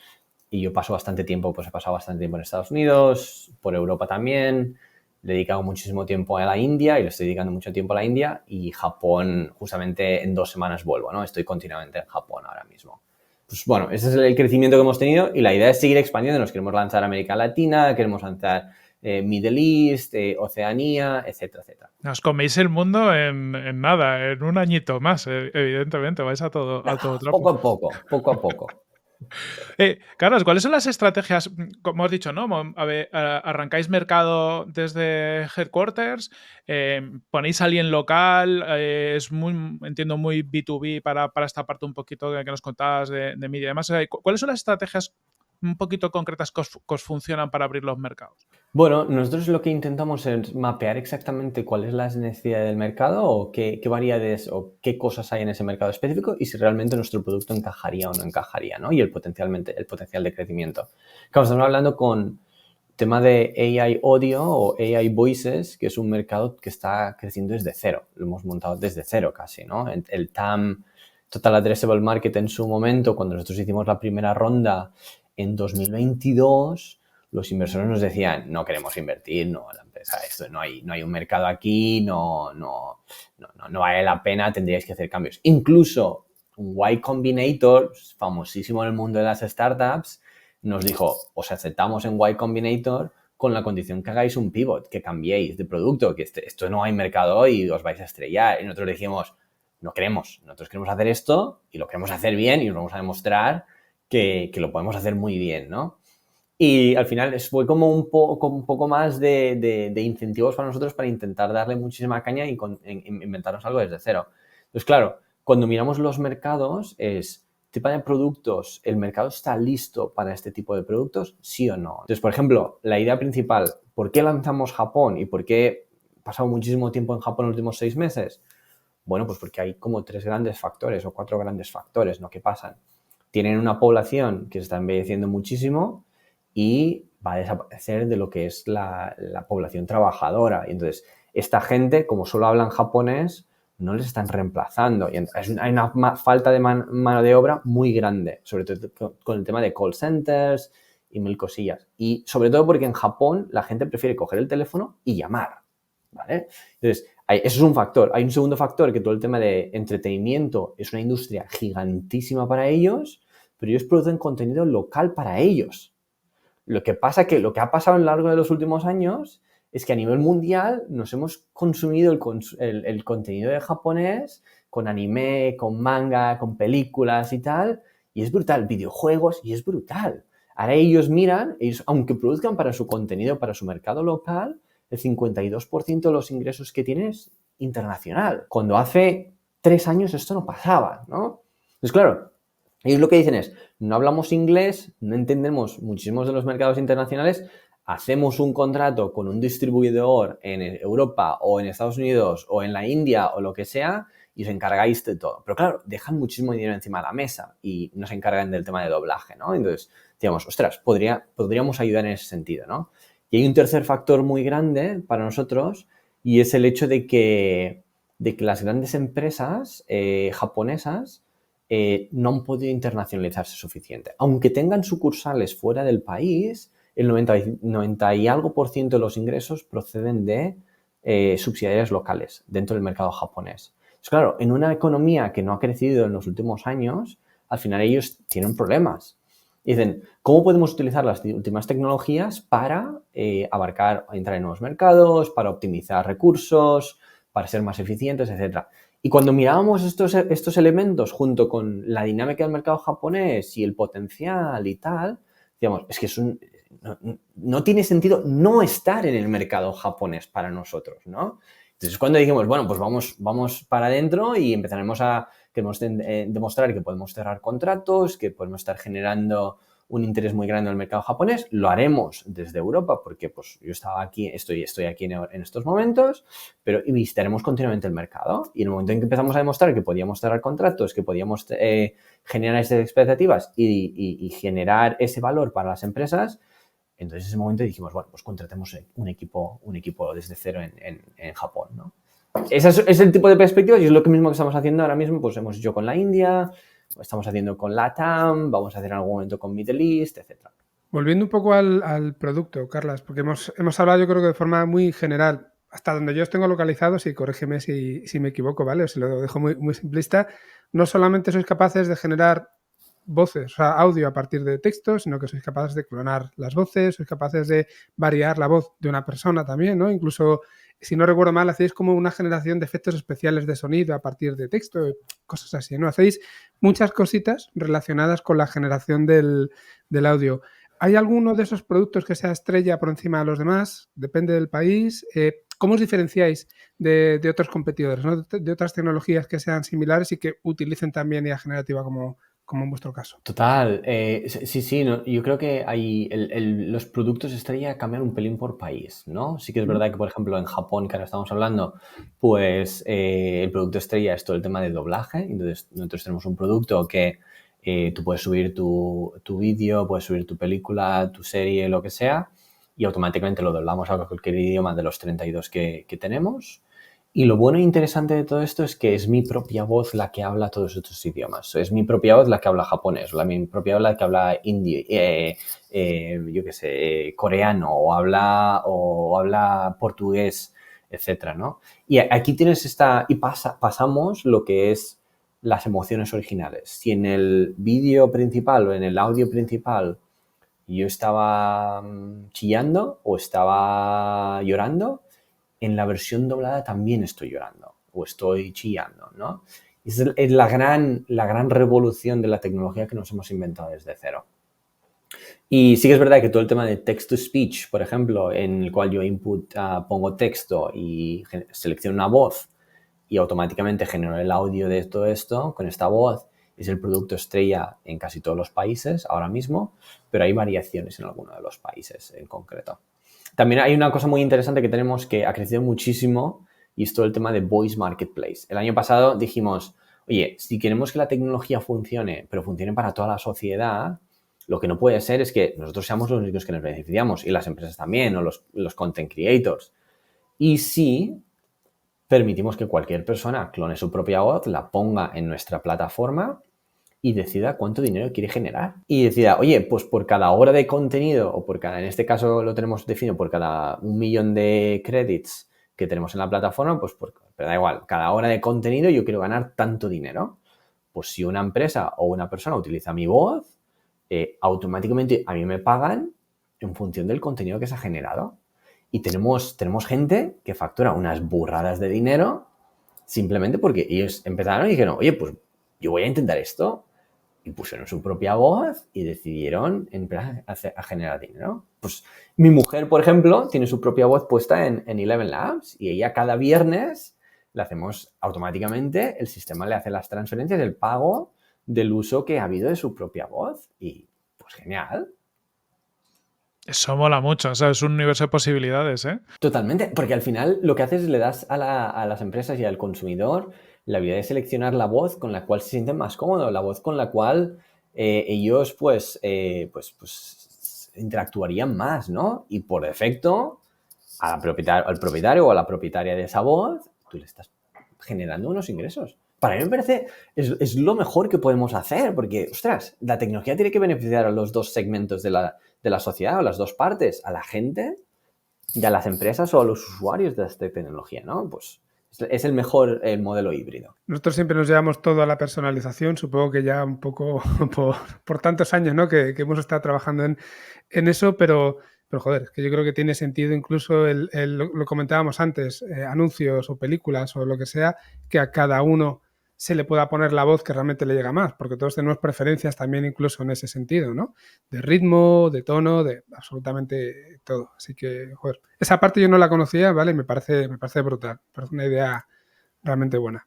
y yo he pasado bastante tiempo en Estados Unidos, por Europa también. Le he dedicado muchísimo tiempo a la India y le estoy dedicando mucho tiempo a la India y Japón, justamente en 2 semanas vuelvo, ¿no? Estoy continuamente en Japón ahora mismo. Pues bueno, ese es el crecimiento que hemos tenido y la idea es seguir expandiendo. Nos queremos lanzar a América Latina, queremos lanzar Middle East, Oceanía, etcétera, etcétera. Os coméis el mundo en nada, en un añito más, evidentemente, vais a todo trapo. Poco a poco. Carlos, ¿cuáles son las estrategias? Como has dicho, ¿no? Arrancáis mercado desde headquarters, ponéis a alguien local, entiendo muy B2B para esta parte un poquito que nos contabas de media y demás. ¿Cuáles son las estrategias un poquito concretas que os funcionan para abrir los mercados? Bueno, nosotros lo que intentamos es mapear exactamente cuál es la necesidad del mercado o qué variedades o qué cosas hay en ese mercado específico y si realmente nuestro producto encajaría o no encajaría, ¿no? Y el potencial de crecimiento. Claro, estamos hablando con tema de AI Audio o AI Voices, que es un mercado que está creciendo desde cero. Lo hemos montado desde cero casi, ¿no? El TAM, Total Addressable Market, en su momento, cuando nosotros hicimos la primera ronda en 2022, los inversores nos decían, no queremos invertir, no, la empresa, esto no hay un mercado aquí, no vale la pena, tendríais que hacer cambios. Incluso un Y Combinator, famosísimo en el mundo de las startups, nos dijo, os aceptamos en Y Combinator con la condición que hagáis un pivot, que cambiéis de producto, que esto no hay mercado hoy y os vais a estrellar. Y nosotros dijimos, no queremos, nosotros queremos hacer esto y lo queremos hacer bien y os vamos a demostrar que lo podemos hacer muy bien, ¿no? Y al final fue como un poco más de incentivos para nosotros para intentar darle muchísima caña y inventarnos algo desde cero. Entonces, claro, cuando miramos los mercados es, tipo de productos, ¿el mercado está listo para este tipo de productos? ¿Sí o no? Entonces, por ejemplo, la idea principal, ¿por qué lanzamos Japón y por qué he pasado muchísimo tiempo en Japón en los últimos 6 meses? Bueno, pues porque hay como 3 grandes factores o 4 grandes factores, ¿no? Que pasan. Tienen una población que se está envejeciendo muchísimo y va a desaparecer de lo que es la población trabajadora. Y entonces, esta gente, como solo hablan japonés, no les están reemplazando. Y hay una falta de mano de obra muy grande, sobre todo con el tema de call centers y mil cosillas. Y sobre todo porque en Japón la gente prefiere coger el teléfono y llamar, ¿vale? Entonces, eso es un factor. Hay un segundo factor, que todo el tema de entretenimiento es una industria gigantísima para ellos, pero ellos producen contenido local para ellos. Lo que pasa que lo que ha pasado a lo largo de los últimos años es que a nivel mundial nos hemos consumido el contenido de japonés con anime, con manga, con películas y tal, y es brutal, videojuegos, y es brutal. Ahora ellos miran, aunque produzcan para su contenido, para su mercado local, el 52% de los ingresos que tienen es internacional. Cuando hace 3 años esto no pasaba, ¿no? Entonces, claro, ellos lo que dicen es, no hablamos inglés, no entendemos muchísimos de los mercados internacionales, hacemos un contrato con un distribuidor en Europa o en Estados Unidos o en la India o lo que sea y os encargáis de todo. Pero claro, dejan muchísimo dinero encima de la mesa y no se encargan del tema de doblaje, ¿no? Entonces, digamos, ostras, podríamos ayudar en ese sentido, ¿no? Y hay un tercer factor muy grande para nosotros y es el hecho de que las grandes empresas japonesas no han podido internacionalizarse suficiente. Aunque tengan sucursales fuera del país, el 90 y algo por ciento de los ingresos proceden de subsidiarias locales dentro del mercado japonés. Entonces, claro, en una economía que no ha crecido en los últimos años, al final ellos tienen problemas. Y dicen, ¿cómo podemos utilizar las últimas tecnologías para entrar en nuevos mercados, para optimizar recursos, para ser más eficientes, etcétera? Y cuando mirábamos estos elementos junto con la dinámica del mercado japonés y el potencial y tal, digamos, es que no tiene sentido no estar en el mercado japonés para nosotros, ¿no? Entonces, cuando dijimos, bueno, pues vamos para adentro y queremos demostrar que podemos cerrar contratos, que podemos estar generando un interés muy grande en el mercado japonés, lo haremos desde Europa porque pues yo estoy aquí en estos momentos, pero visitaremos continuamente el mercado y en el momento en que empezamos a demostrar que podíamos cerrar contratos, que podíamos generar esas expectativas y generar ese valor para las empresas, entonces en ese momento dijimos, bueno, pues contratemos un equipo desde cero en Japón, ¿no? Ese es el tipo de perspectivas y es lo mismo que estamos haciendo ahora mismo, pues hemos hecho con la India, estamos haciendo con LATAM, vamos a hacer en algún momento con Middle East, etc. Volviendo un poco al producto, Carlas, porque hemos hablado yo creo que de forma muy general, hasta donde yo os tengo localizados, y corrígeme si me equivoco, ¿vale? Os lo dejo muy, muy simplista. No solamente sois capaces de generar voces, o sea, audio a partir de texto, sino que sois capaces de clonar las voces, sois capaces de variar la voz de una persona también, ¿no? Incluso, si no recuerdo mal, hacéis como una generación de efectos especiales de sonido a partir de texto, cosas así, ¿no? Hacéis muchas cositas relacionadas con la generación del audio. ¿Hay alguno de esos productos que sea estrella por encima de los demás? Depende del país. ¿Cómo os diferenciáis de otros competidores, ¿no? De otras tecnologías que sean similares y que utilicen también IA generativa como en vuestro caso? Total, sí, no, yo creo que los productos estrella cambian un pelín por país, ¿no? Sí que es verdad que, por ejemplo, en Japón, que ahora estamos hablando, pues el producto estrella es todo el tema de doblaje. Entonces, nosotros tenemos un producto que tú puedes subir tu vídeo, puedes subir tu película, tu serie, lo que sea, y automáticamente lo doblamos a cualquier idioma de los 32 que tenemos. Y lo bueno e interesante de todo esto es que es mi propia voz la que habla todos estos idiomas. Es mi propia voz la que habla japonés, mi propia voz la que habla hindi, yo qué sé, coreano o habla portugués, etcétera, ¿no? Y aquí tienes pasamos lo que es las emociones originales. Si en el vídeo principal o en el audio principal yo estaba chillando o estaba llorando, en la versión doblada también estoy llorando o estoy chillando, ¿no? Es la gran revolución de la tecnología que nos hemos inventado desde cero. Y sí que es verdad que todo el tema de text-to-speech, por ejemplo, en el cual yo pongo texto y selecciono una voz y automáticamente genero el audio de todo esto con esta voz, es el producto estrella en casi todos los países ahora mismo, pero hay variaciones en algunos de los países en concreto. También hay una cosa muy interesante que tenemos que ha crecido muchísimo y es todo el tema de Voice Marketplace. El año pasado dijimos, oye, si queremos que la tecnología funcione, pero funcione para toda la sociedad, lo que no puede ser es que nosotros seamos los únicos que nos beneficiamos y las empresas también o los content creators. Y si permitimos que cualquier persona clone su propia voz, la ponga en nuestra plataforma y decida cuánto dinero quiere generar. Y decida, oye, pues por cada hora de contenido o en este caso lo tenemos definido por cada 1 millón de credits que tenemos en la plataforma, pero da igual, cada hora de contenido yo quiero ganar tanto dinero. Pues si una empresa o una persona utiliza mi voz, automáticamente a mí me pagan en función del contenido que se ha generado. Y tenemos gente que factura unas burradas de dinero simplemente porque ellos empezaron y dijeron, oye, pues yo voy a intentar esto. Y pusieron su propia voz y decidieron empezar a generar dinero. Pues mi mujer, por ejemplo, tiene su propia voz puesta en Eleven Labs y ella cada viernes le hacemos automáticamente, el sistema le hace las transferencias, el pago del uso que ha habido de su propia voz. Y pues genial. Eso mola mucho, o sea, es un universo de posibilidades, ¿eh? Totalmente, porque al final lo que haces es le das a las empresas y al consumidor la habilidad de seleccionar la voz con la cual se sienten más cómodos, la voz con la cual ellos pues interactuarían más, ¿no? Y por defecto al propietario o a la propietaria de esa voz, tú le estás generando unos ingresos. Para mí me parece, es lo mejor que podemos hacer, porque, ostras, la tecnología tiene que beneficiar a los dos segmentos de la sociedad, a las dos partes, a la gente y a las empresas o a los usuarios de esta tecnología, ¿no? Pues es el mejor modelo híbrido. Nosotros siempre nos llevamos todo a la personalización, supongo que ya un poco por tantos años, ¿no? que hemos estado trabajando en eso, pero joder, que yo creo que tiene sentido incluso lo comentábamos antes, anuncios o películas o lo que sea, que a cada uno se le pueda poner la voz que realmente le llega más, porque todos tenemos preferencias también incluso en ese sentido, ¿no? De ritmo, de tono, de absolutamente todo. Así que, joder, esa parte yo no la conocía, ¿vale? Me parece brutal, me parece una idea realmente buena.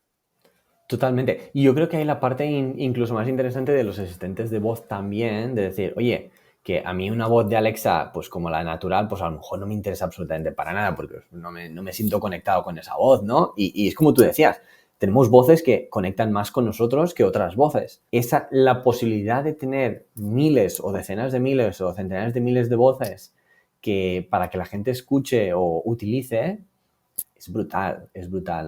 Totalmente. Y yo creo que hay la parte incluso más interesante de los asistentes de voz también, de decir, oye, que a mí una voz de Alexa, pues como la natural, pues a lo mejor no me interesa absolutamente para nada, porque no me siento conectado con esa voz, ¿no? Y es como tú decías, tenemos voces que conectan más con nosotros que otras voces. La posibilidad de tener miles o decenas de miles o centenares de miles de voces para que la gente escuche o utilice, es brutal,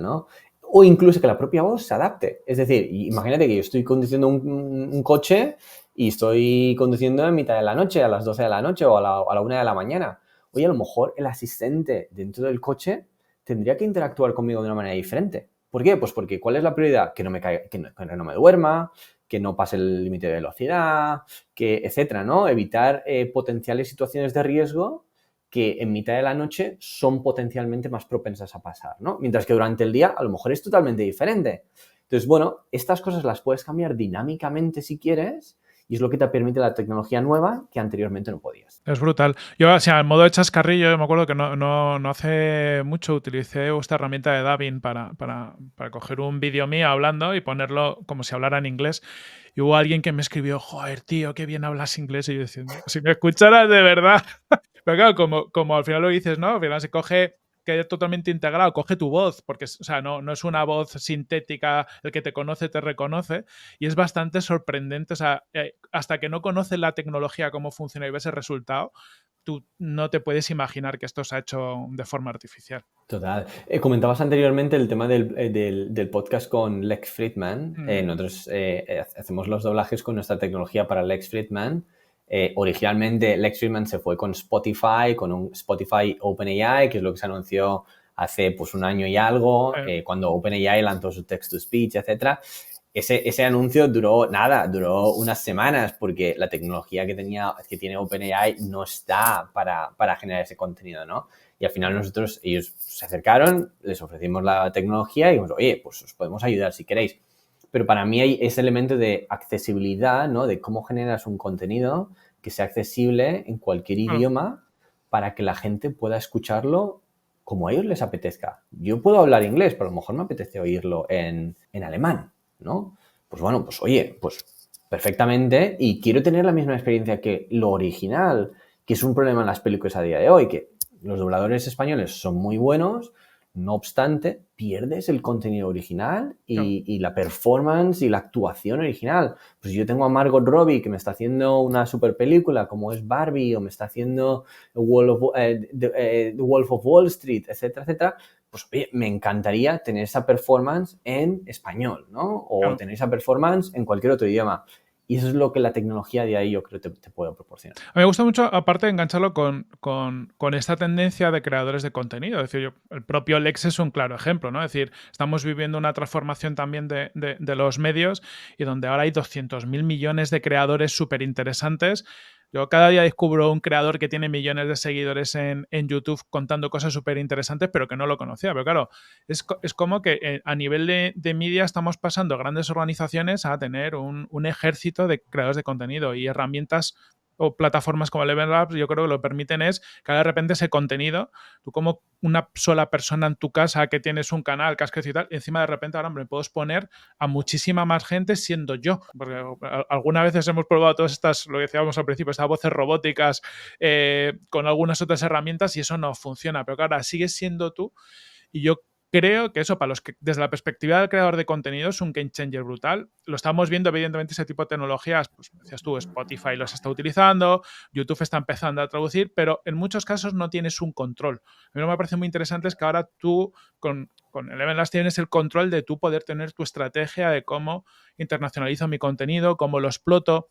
¿no? O incluso que la propia voz se adapte. Es decir, imagínate que yo estoy conduciendo un coche y estoy conduciendo en mitad de la noche, a las 12 de la noche o a la 1 de la mañana. Oye, a lo mejor el asistente dentro del coche tendría que interactuar conmigo de una manera diferente. ¿Por qué? Pues porque ¿cuál es la prioridad? Que no me duerma, que no pase el límite de velocidad, etcétera, ¿no? Evitar potenciales situaciones de riesgo que en mitad de la noche son potencialmente más propensas a pasar, ¿no? Mientras que durante el día a lo mejor es totalmente diferente. Entonces, bueno, estas cosas las puedes cambiar dinámicamente si quieres y es lo que te permite la tecnología nueva que anteriormente no podías. Es brutal. Yo, o sea, en modo de chascarrillo, yo me acuerdo que no hace mucho utilicé esta herramienta de Dubbing para coger un vídeo mío hablando y ponerlo como si hablara en inglés. Y hubo alguien que me escribió, joder, tío, qué bien hablas inglés. Y yo diciendo, si me escucharas de verdad. Pero claro, como al final lo dices, ¿no? Al final se coge, que es totalmente integrado, coge tu voz, porque o sea, no es una voz sintética, el que te conoce te reconoce, y es bastante sorprendente, o sea, hasta que no conoces la tecnología, cómo funciona y ves el resultado, tú no te puedes imaginar que esto se ha hecho de forma artificial. Total. Comentabas anteriormente el tema del podcast con Lex Fridman. Nosotros hacemos los doblajes con nuestra tecnología para Lex Fridman. Originalmente Lex Fridman se fue con Spotify, con un Spotify OpenAI, que es lo que se anunció hace pues un año y algo, cuando OpenAI lanzó su text-to-speech, etc. Ese anuncio duró unas semanas, porque la tecnología que tiene OpenAI no está para generar ese contenido, ¿no? Y al final ellos se acercaron, les ofrecimos la tecnología y dijimos, oye, pues os podemos ayudar si queréis. Pero para mí hay ese elemento de accesibilidad, ¿no? De cómo generas un contenido que sea accesible en cualquier idioma para que la gente pueda escucharlo como a ellos les apetezca. Yo puedo hablar inglés, pero a lo mejor me apetece oírlo en alemán, ¿no? Pues bueno, pues oye, pues perfectamente, y quiero tener la misma experiencia que lo original, que es un problema en las películas a día de hoy, que los dobladores españoles son muy buenos, no obstante, pierdes el contenido original y la performance y la actuación original. Pues yo tengo a Margot Robbie, que me está haciendo una super película como es Barbie, o me está haciendo The Wolf of Wall Street, etcétera, etcétera. Pues oye, me encantaría tener esa performance en español, ¿no? O tener esa performance en cualquier otro idioma. Y eso es lo que la tecnología de ahí yo creo que te puede proporcionar. A mí me gusta mucho, aparte, engancharlo con esta tendencia de creadores de contenido. Es decir, el propio Lex es un claro ejemplo, ¿no? Es decir, estamos viviendo una transformación también de los medios, y donde ahora hay 200.000 millones de creadores súper interesantes. Yo cada día descubro un creador que tiene millones de seguidores en YouTube contando cosas súper interesantes, pero que no lo conocía. Pero claro, es como que a nivel de media estamos pasando grandes organizaciones a tener un ejército de creadores de contenido, y herramientas o plataformas como Eleven Labs, yo creo que lo permiten es que de repente ese contenido, tú como una sola persona en tu casa que tienes un canal, que has crecido y tal, y encima de repente ahora me puedo exponer a muchísima más gente siendo yo. Porque algunas veces hemos probado todas estas, lo que decíamos al principio, estas voces robóticas con algunas otras herramientas, y eso no funciona. Pero claro, sigues siendo tú, y yo creo que eso, para los que, desde la perspectiva del creador de contenido, es un game changer brutal. Lo estamos viendo, evidentemente, ese tipo de tecnologías, pues decías tú, Spotify los está utilizando, YouTube está empezando a traducir, pero en muchos casos no tienes un control. A mí lo que me parece muy interesante es que ahora tú, con Eleven Labs, tienes el control de tú poder tener tu estrategia de cómo internacionalizo mi contenido, cómo lo exploto.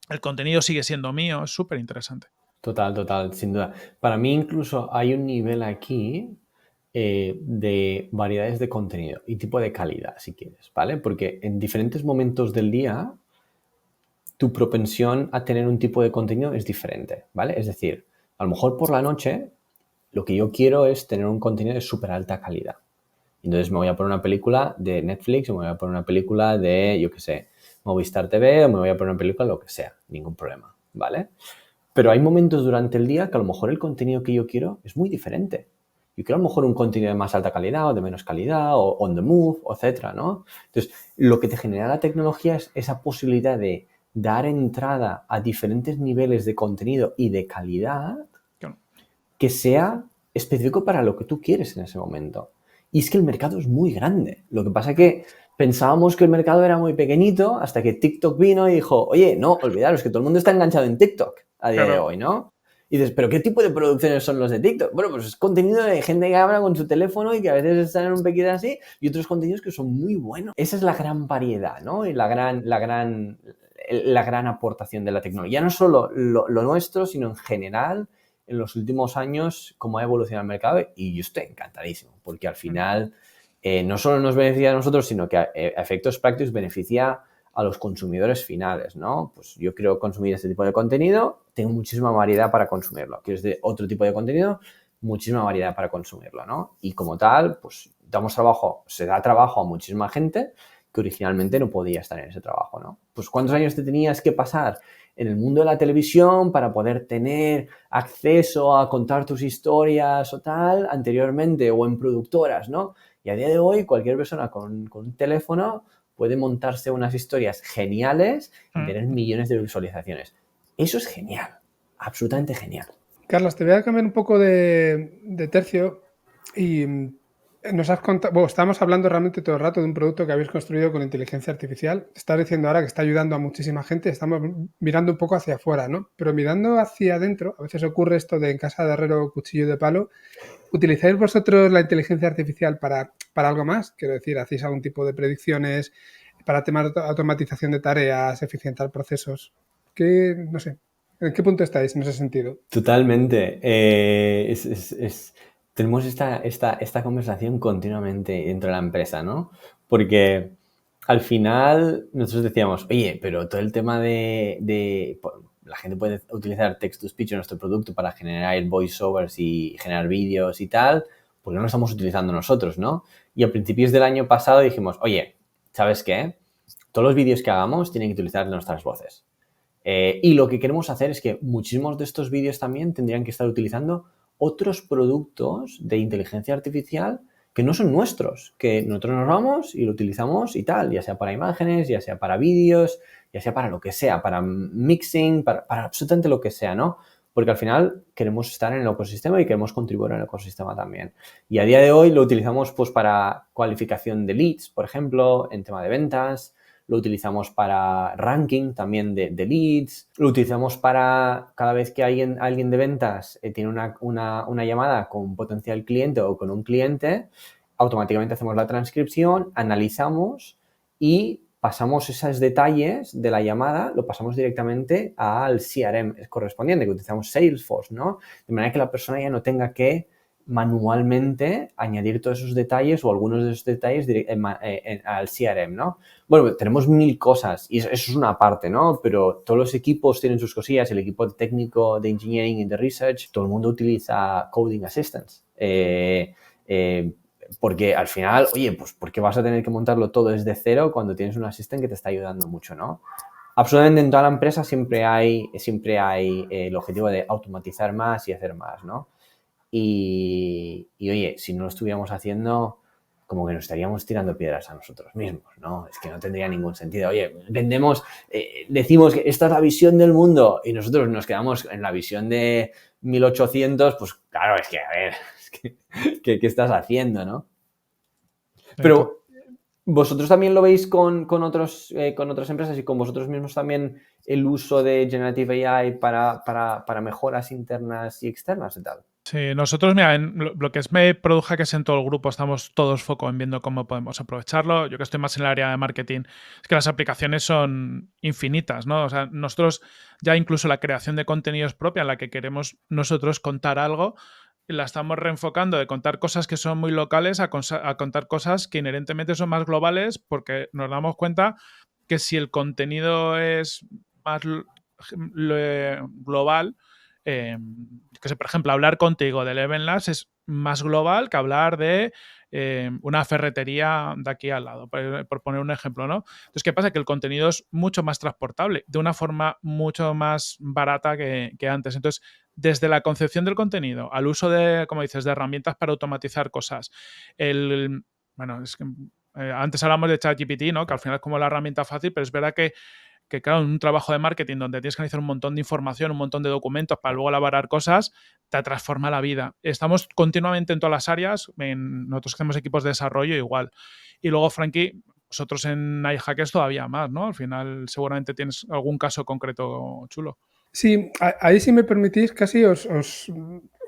El contenido sigue siendo mío, es súper interesante. Total, sin duda. Para mí incluso hay un nivel aquí de variedades de contenido y tipo de calidad, si quieres, ¿vale? Porque en diferentes momentos del día tu propensión a tener un tipo de contenido es diferente, ¿vale? Es decir, a lo mejor por la noche lo que yo quiero es tener un contenido de súper alta calidad. Entonces me voy a poner una película de Netflix, o me voy a poner una película de, yo qué sé, Movistar TV, o me voy a poner una película, lo que sea, ningún problema, ¿vale? Pero hay momentos durante el día que a lo mejor el contenido que yo quiero es muy diferente. Yo quiero a lo mejor un contenido de más alta calidad o de menos calidad, o on the move, etcétera, ¿no? Entonces, lo que te genera la tecnología es esa posibilidad de dar entrada a diferentes niveles de contenido y de calidad que sea específico para lo que tú quieres en ese momento. Y es que el mercado es muy grande. Lo que pasa es que pensábamos que el mercado era muy pequeñito hasta que TikTok vino y dijo, oye, no, olvidaros que todo el mundo está enganchado en TikTok a día de hoy, ¿no? Y dices, ¿pero qué tipo de producciones son los de TikTok? Bueno, pues es contenido de gente que habla con su teléfono y que a veces están en un pequeño así, y otros contenidos que son muy buenos. Esa es la gran variedad, ¿no? Y la gran aportación de la tecnología. No solo lo nuestro, sino en general, en los últimos años, cómo ha evolucionado el mercado, y yo estoy encantadísimo, porque al final no solo nos beneficia a nosotros, sino que a efectos prácticos beneficia a los consumidores finales, ¿no? Pues yo quiero consumir este tipo de contenido, tengo muchísima variedad para consumirlo. Quieres de otro tipo de contenido, muchísima variedad para consumirlo, ¿no? Y como tal, pues se da trabajo a muchísima gente que originalmente no podía estar en ese trabajo, ¿no? Pues ¿cuántos años te tenías que pasar en el mundo de la televisión para poder tener acceso a contar tus historias o tal anteriormente, o en productoras, ¿no? Y a día de hoy cualquier persona con un teléfono puede montarse unas historias geniales y tener millones de visualizaciones. Eso es genial, absolutamente genial. Carlos, te voy a cambiar un poco de tercio, y Nos has contado, bueno, estamos hablando realmente todo el rato de un producto que habéis construido con inteligencia artificial. Estás diciendo ahora que está ayudando a muchísima gente. Estamos mirando un poco hacia afuera, ¿no? Pero mirando hacia adentro, a veces ocurre esto de en casa de herrero cuchillo de palo. ¿Utilizáis vosotros la inteligencia artificial para algo más? Quiero decir, ¿hacéis algún tipo de predicciones para temas de automatización de tareas, eficientar procesos? No sé, ¿en qué punto estáis en ese sentido? Totalmente. Tenemos esta conversación continuamente dentro de la empresa, ¿no? Porque al final nosotros decíamos, oye, pero todo el tema la gente puede utilizar text-to-speech en nuestro producto para generar voiceovers y generar vídeos y tal, ¿por qué no lo estamos utilizando nosotros, no? Y a principios del año pasado dijimos, oye, ¿sabes qué? Todos los vídeos que hagamos tienen que utilizar nuestras voces. Y lo que queremos hacer es que muchísimos de estos vídeos también tendrían que estar utilizando otros productos de inteligencia artificial que no son nuestros, que nosotros nos vamos y lo utilizamos y tal, ya sea para imágenes, ya sea para vídeos, ya sea para lo que sea, para mixing, para absolutamente lo que sea, ¿no? Porque al final queremos estar en el ecosistema y queremos contribuir en el ecosistema también. Y a día de hoy lo utilizamos pues para cualificación de leads, por ejemplo, en tema de ventas. Lo utilizamos para ranking también de leads, lo utilizamos para cada vez que alguien de ventas tiene una llamada con un potencial cliente o con un cliente, automáticamente hacemos la transcripción, analizamos y pasamos esos detalles de la llamada, lo pasamos directamente al CRM correspondiente, que utilizamos Salesforce, ¿no? De manera que la persona ya no tenga que manualmente añadir todos esos detalles o algunos de esos detalles al CRM, ¿no? Bueno, tenemos 1000 cosas y eso es una parte, ¿no? Pero todos los equipos tienen sus cosillas, el equipo técnico de engineering y de research, todo el mundo utiliza coding assistants. Porque al final, oye, pues ¿por qué vas a tener que montarlo todo desde cero cuando tienes un asistente que te está ayudando mucho, ¿no? Absolutamente en toda la empresa siempre hay el objetivo de automatizar más y hacer más, ¿no? Y oye, si no lo estuviéramos haciendo, como que nos estaríamos tirando piedras a nosotros mismos, ¿no? Es que no tendría ningún sentido. Oye, decimos que esta es la visión del mundo y nosotros nos quedamos en la visión de 1800, pues claro, es que, a ver, es que ¿qué estás haciendo, no? Pero vosotros también lo veis con otras empresas y con vosotros mismos también el uso de Generative AI para mejoras internas y externas y tal. Sí, nosotros, mira, en lo que es Product Hackers en todo el grupo, estamos todos foco en viendo cómo podemos aprovecharlo. Yo que estoy más en el área de marketing, es que las aplicaciones son infinitas, ¿no? O sea, nosotros ya incluso la creación de contenidos propia en la que queremos nosotros contar algo, la estamos reenfocando de contar cosas que son muy locales a contar cosas que inherentemente son más globales, porque nos damos cuenta que si el contenido es más global, que sé, por ejemplo, hablar contigo de Eleven Labs es más global que hablar de una ferretería de aquí al lado, por poner un ejemplo, ¿no? Entonces, ¿qué pasa? Que el contenido es mucho más transportable, de una forma mucho más barata que antes. Entonces, desde la concepción del contenido al uso de, como dices, de herramientas para automatizar cosas, bueno, es que antes hablamos de ChatGPT, ¿no? Que al final es como la herramienta fácil, pero es verdad que claro, en un trabajo de marketing donde tienes que analizar un montón de información, un montón de documentos para luego elaborar cosas, te transforma la vida. Estamos continuamente en todas las áreas, nosotros hacemos equipos de desarrollo igual. Y luego, Frankie, vosotros en iHackers todavía más, ¿no? Al final seguramente tienes algún caso concreto chulo. Sí, ahí si me permitís, casi os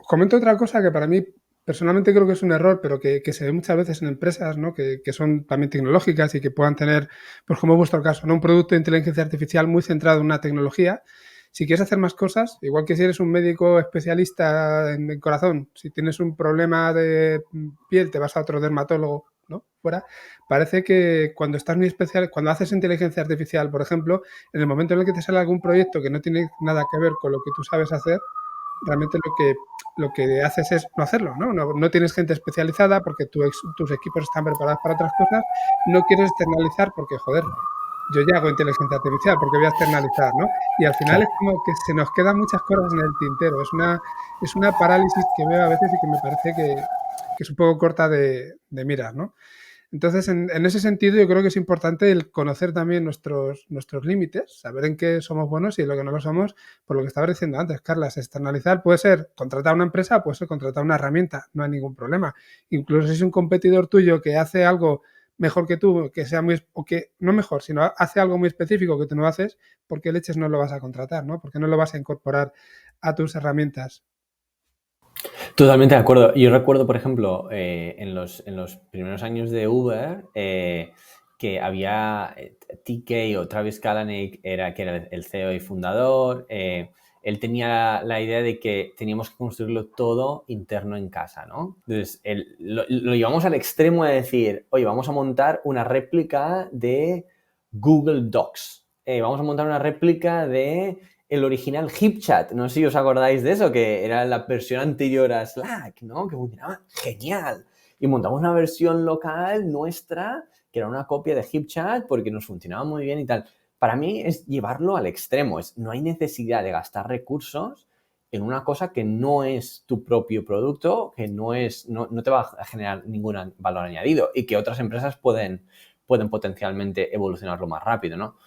comento otra cosa que para mí personalmente creo que es un error, pero que se ve muchas veces en empresas, ¿no? Que son también tecnológicas y que puedan tener, pues como en vuestro caso, ¿no? Un producto de inteligencia artificial muy centrado en una tecnología. Si quieres hacer más cosas, igual que si eres un médico especialista en el corazón, si tienes un problema de piel, te vas a otro dermatólogo, ¿no? Fuera. Parece que cuando estás muy especial, cuando haces inteligencia artificial, por ejemplo, en el momento en el que te sale algún proyecto que no tiene nada que ver con lo que tú sabes hacer, realmente lo que haces es no hacerlo, ¿no? No tienes gente especializada porque tus equipos están preparados para otras cosas, no quieres externalizar porque, joder, yo ya hago inteligencia artificial porque voy a externalizar, ¿no? Y al final es como que se nos quedan muchas cosas en el tintero, es una parálisis que veo a veces y que me parece que es un poco corta de miras, ¿no? Entonces, en ese sentido, yo creo que es importante el conocer también nuestros límites, saber en qué somos buenos y en lo que no lo somos, por lo que estaba diciendo antes, Carlas. Externalizar puede ser contratar a una empresa, puede ser contratar una herramienta, no hay ningún problema. Incluso si es un competidor tuyo que hace algo mejor que tú, que sea muy, o que no mejor, sino hace algo muy específico que tú no haces, ¿por qué leches no lo vas a contratar, ¿no? ¿Por qué no lo vas a incorporar a tus herramientas? Totalmente de acuerdo. Yo recuerdo, por ejemplo, en los primeros años de Uber, que había TK o Travis Kalanick, que era el CEO y fundador. Él tenía la idea de que teníamos que construirlo todo interno en casa, ¿no? Entonces, lo llevamos al extremo de decir, oye, vamos a montar una réplica de Google Docs. Vamos a montar una réplica de el original HipChat. No sé si os acordáis de eso, que era la versión anterior a Slack, ¿no? Que funcionaba genial. Y montamos una versión local nuestra, que era una copia de HipChat, porque nos funcionaba muy bien y tal. Para mí es llevarlo al extremo. No hay necesidad de gastar recursos en una cosa que no es tu propio producto, que no te va a generar ningún valor añadido y que otras empresas pueden potencialmente evolucionarlo más rápido, ¿no?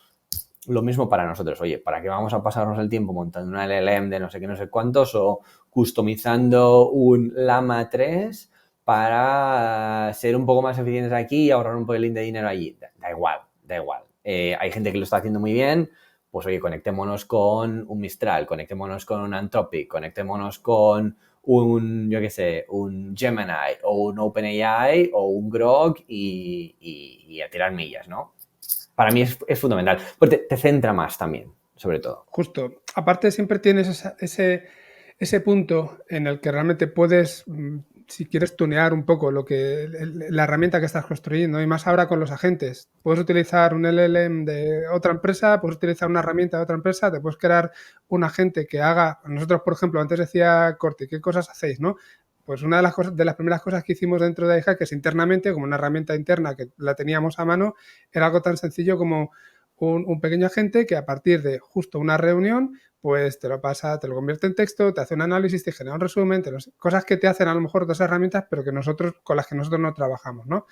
Lo mismo para nosotros. Oye, ¿para qué vamos a pasarnos el tiempo montando una LLM de no sé qué, no sé cuántos o customizando un Llama 3 para ser un poco más eficientes aquí y ahorrar un poquito de dinero allí? Da igual, da igual. Hay gente que lo está haciendo muy bien. Pues oye, conectémonos con un Mistral, conectémonos con un Anthropic, conectémonos con un, yo qué sé, un Gemini o un OpenAI o un Grok y a tirar millas, ¿no? Para mí es fundamental, porque te centra más también, sobre todo. Justo. Aparte, siempre tienes ese punto en el que realmente puedes, si quieres, tunear un poco la herramienta que estás construyendo, y más ahora con los agentes. Puedes utilizar un LLM de otra empresa, puedes utilizar una herramienta de otra empresa, te puedes crear un agente que haga. Nosotros, por ejemplo, antes decía Corti, ¿qué cosas hacéis, no? Pues una de las primeras cosas que hicimos dentro de iHack es internamente, como una herramienta interna que la teníamos a mano, era algo tan sencillo como un pequeño agente que a partir de justo una reunión, pues te lo pasa, te lo convierte en texto, te hace un análisis, te genera un resumen, cosas que te hacen a lo mejor otras herramientas, pero que con las que nosotros no trabajamos, ¿no?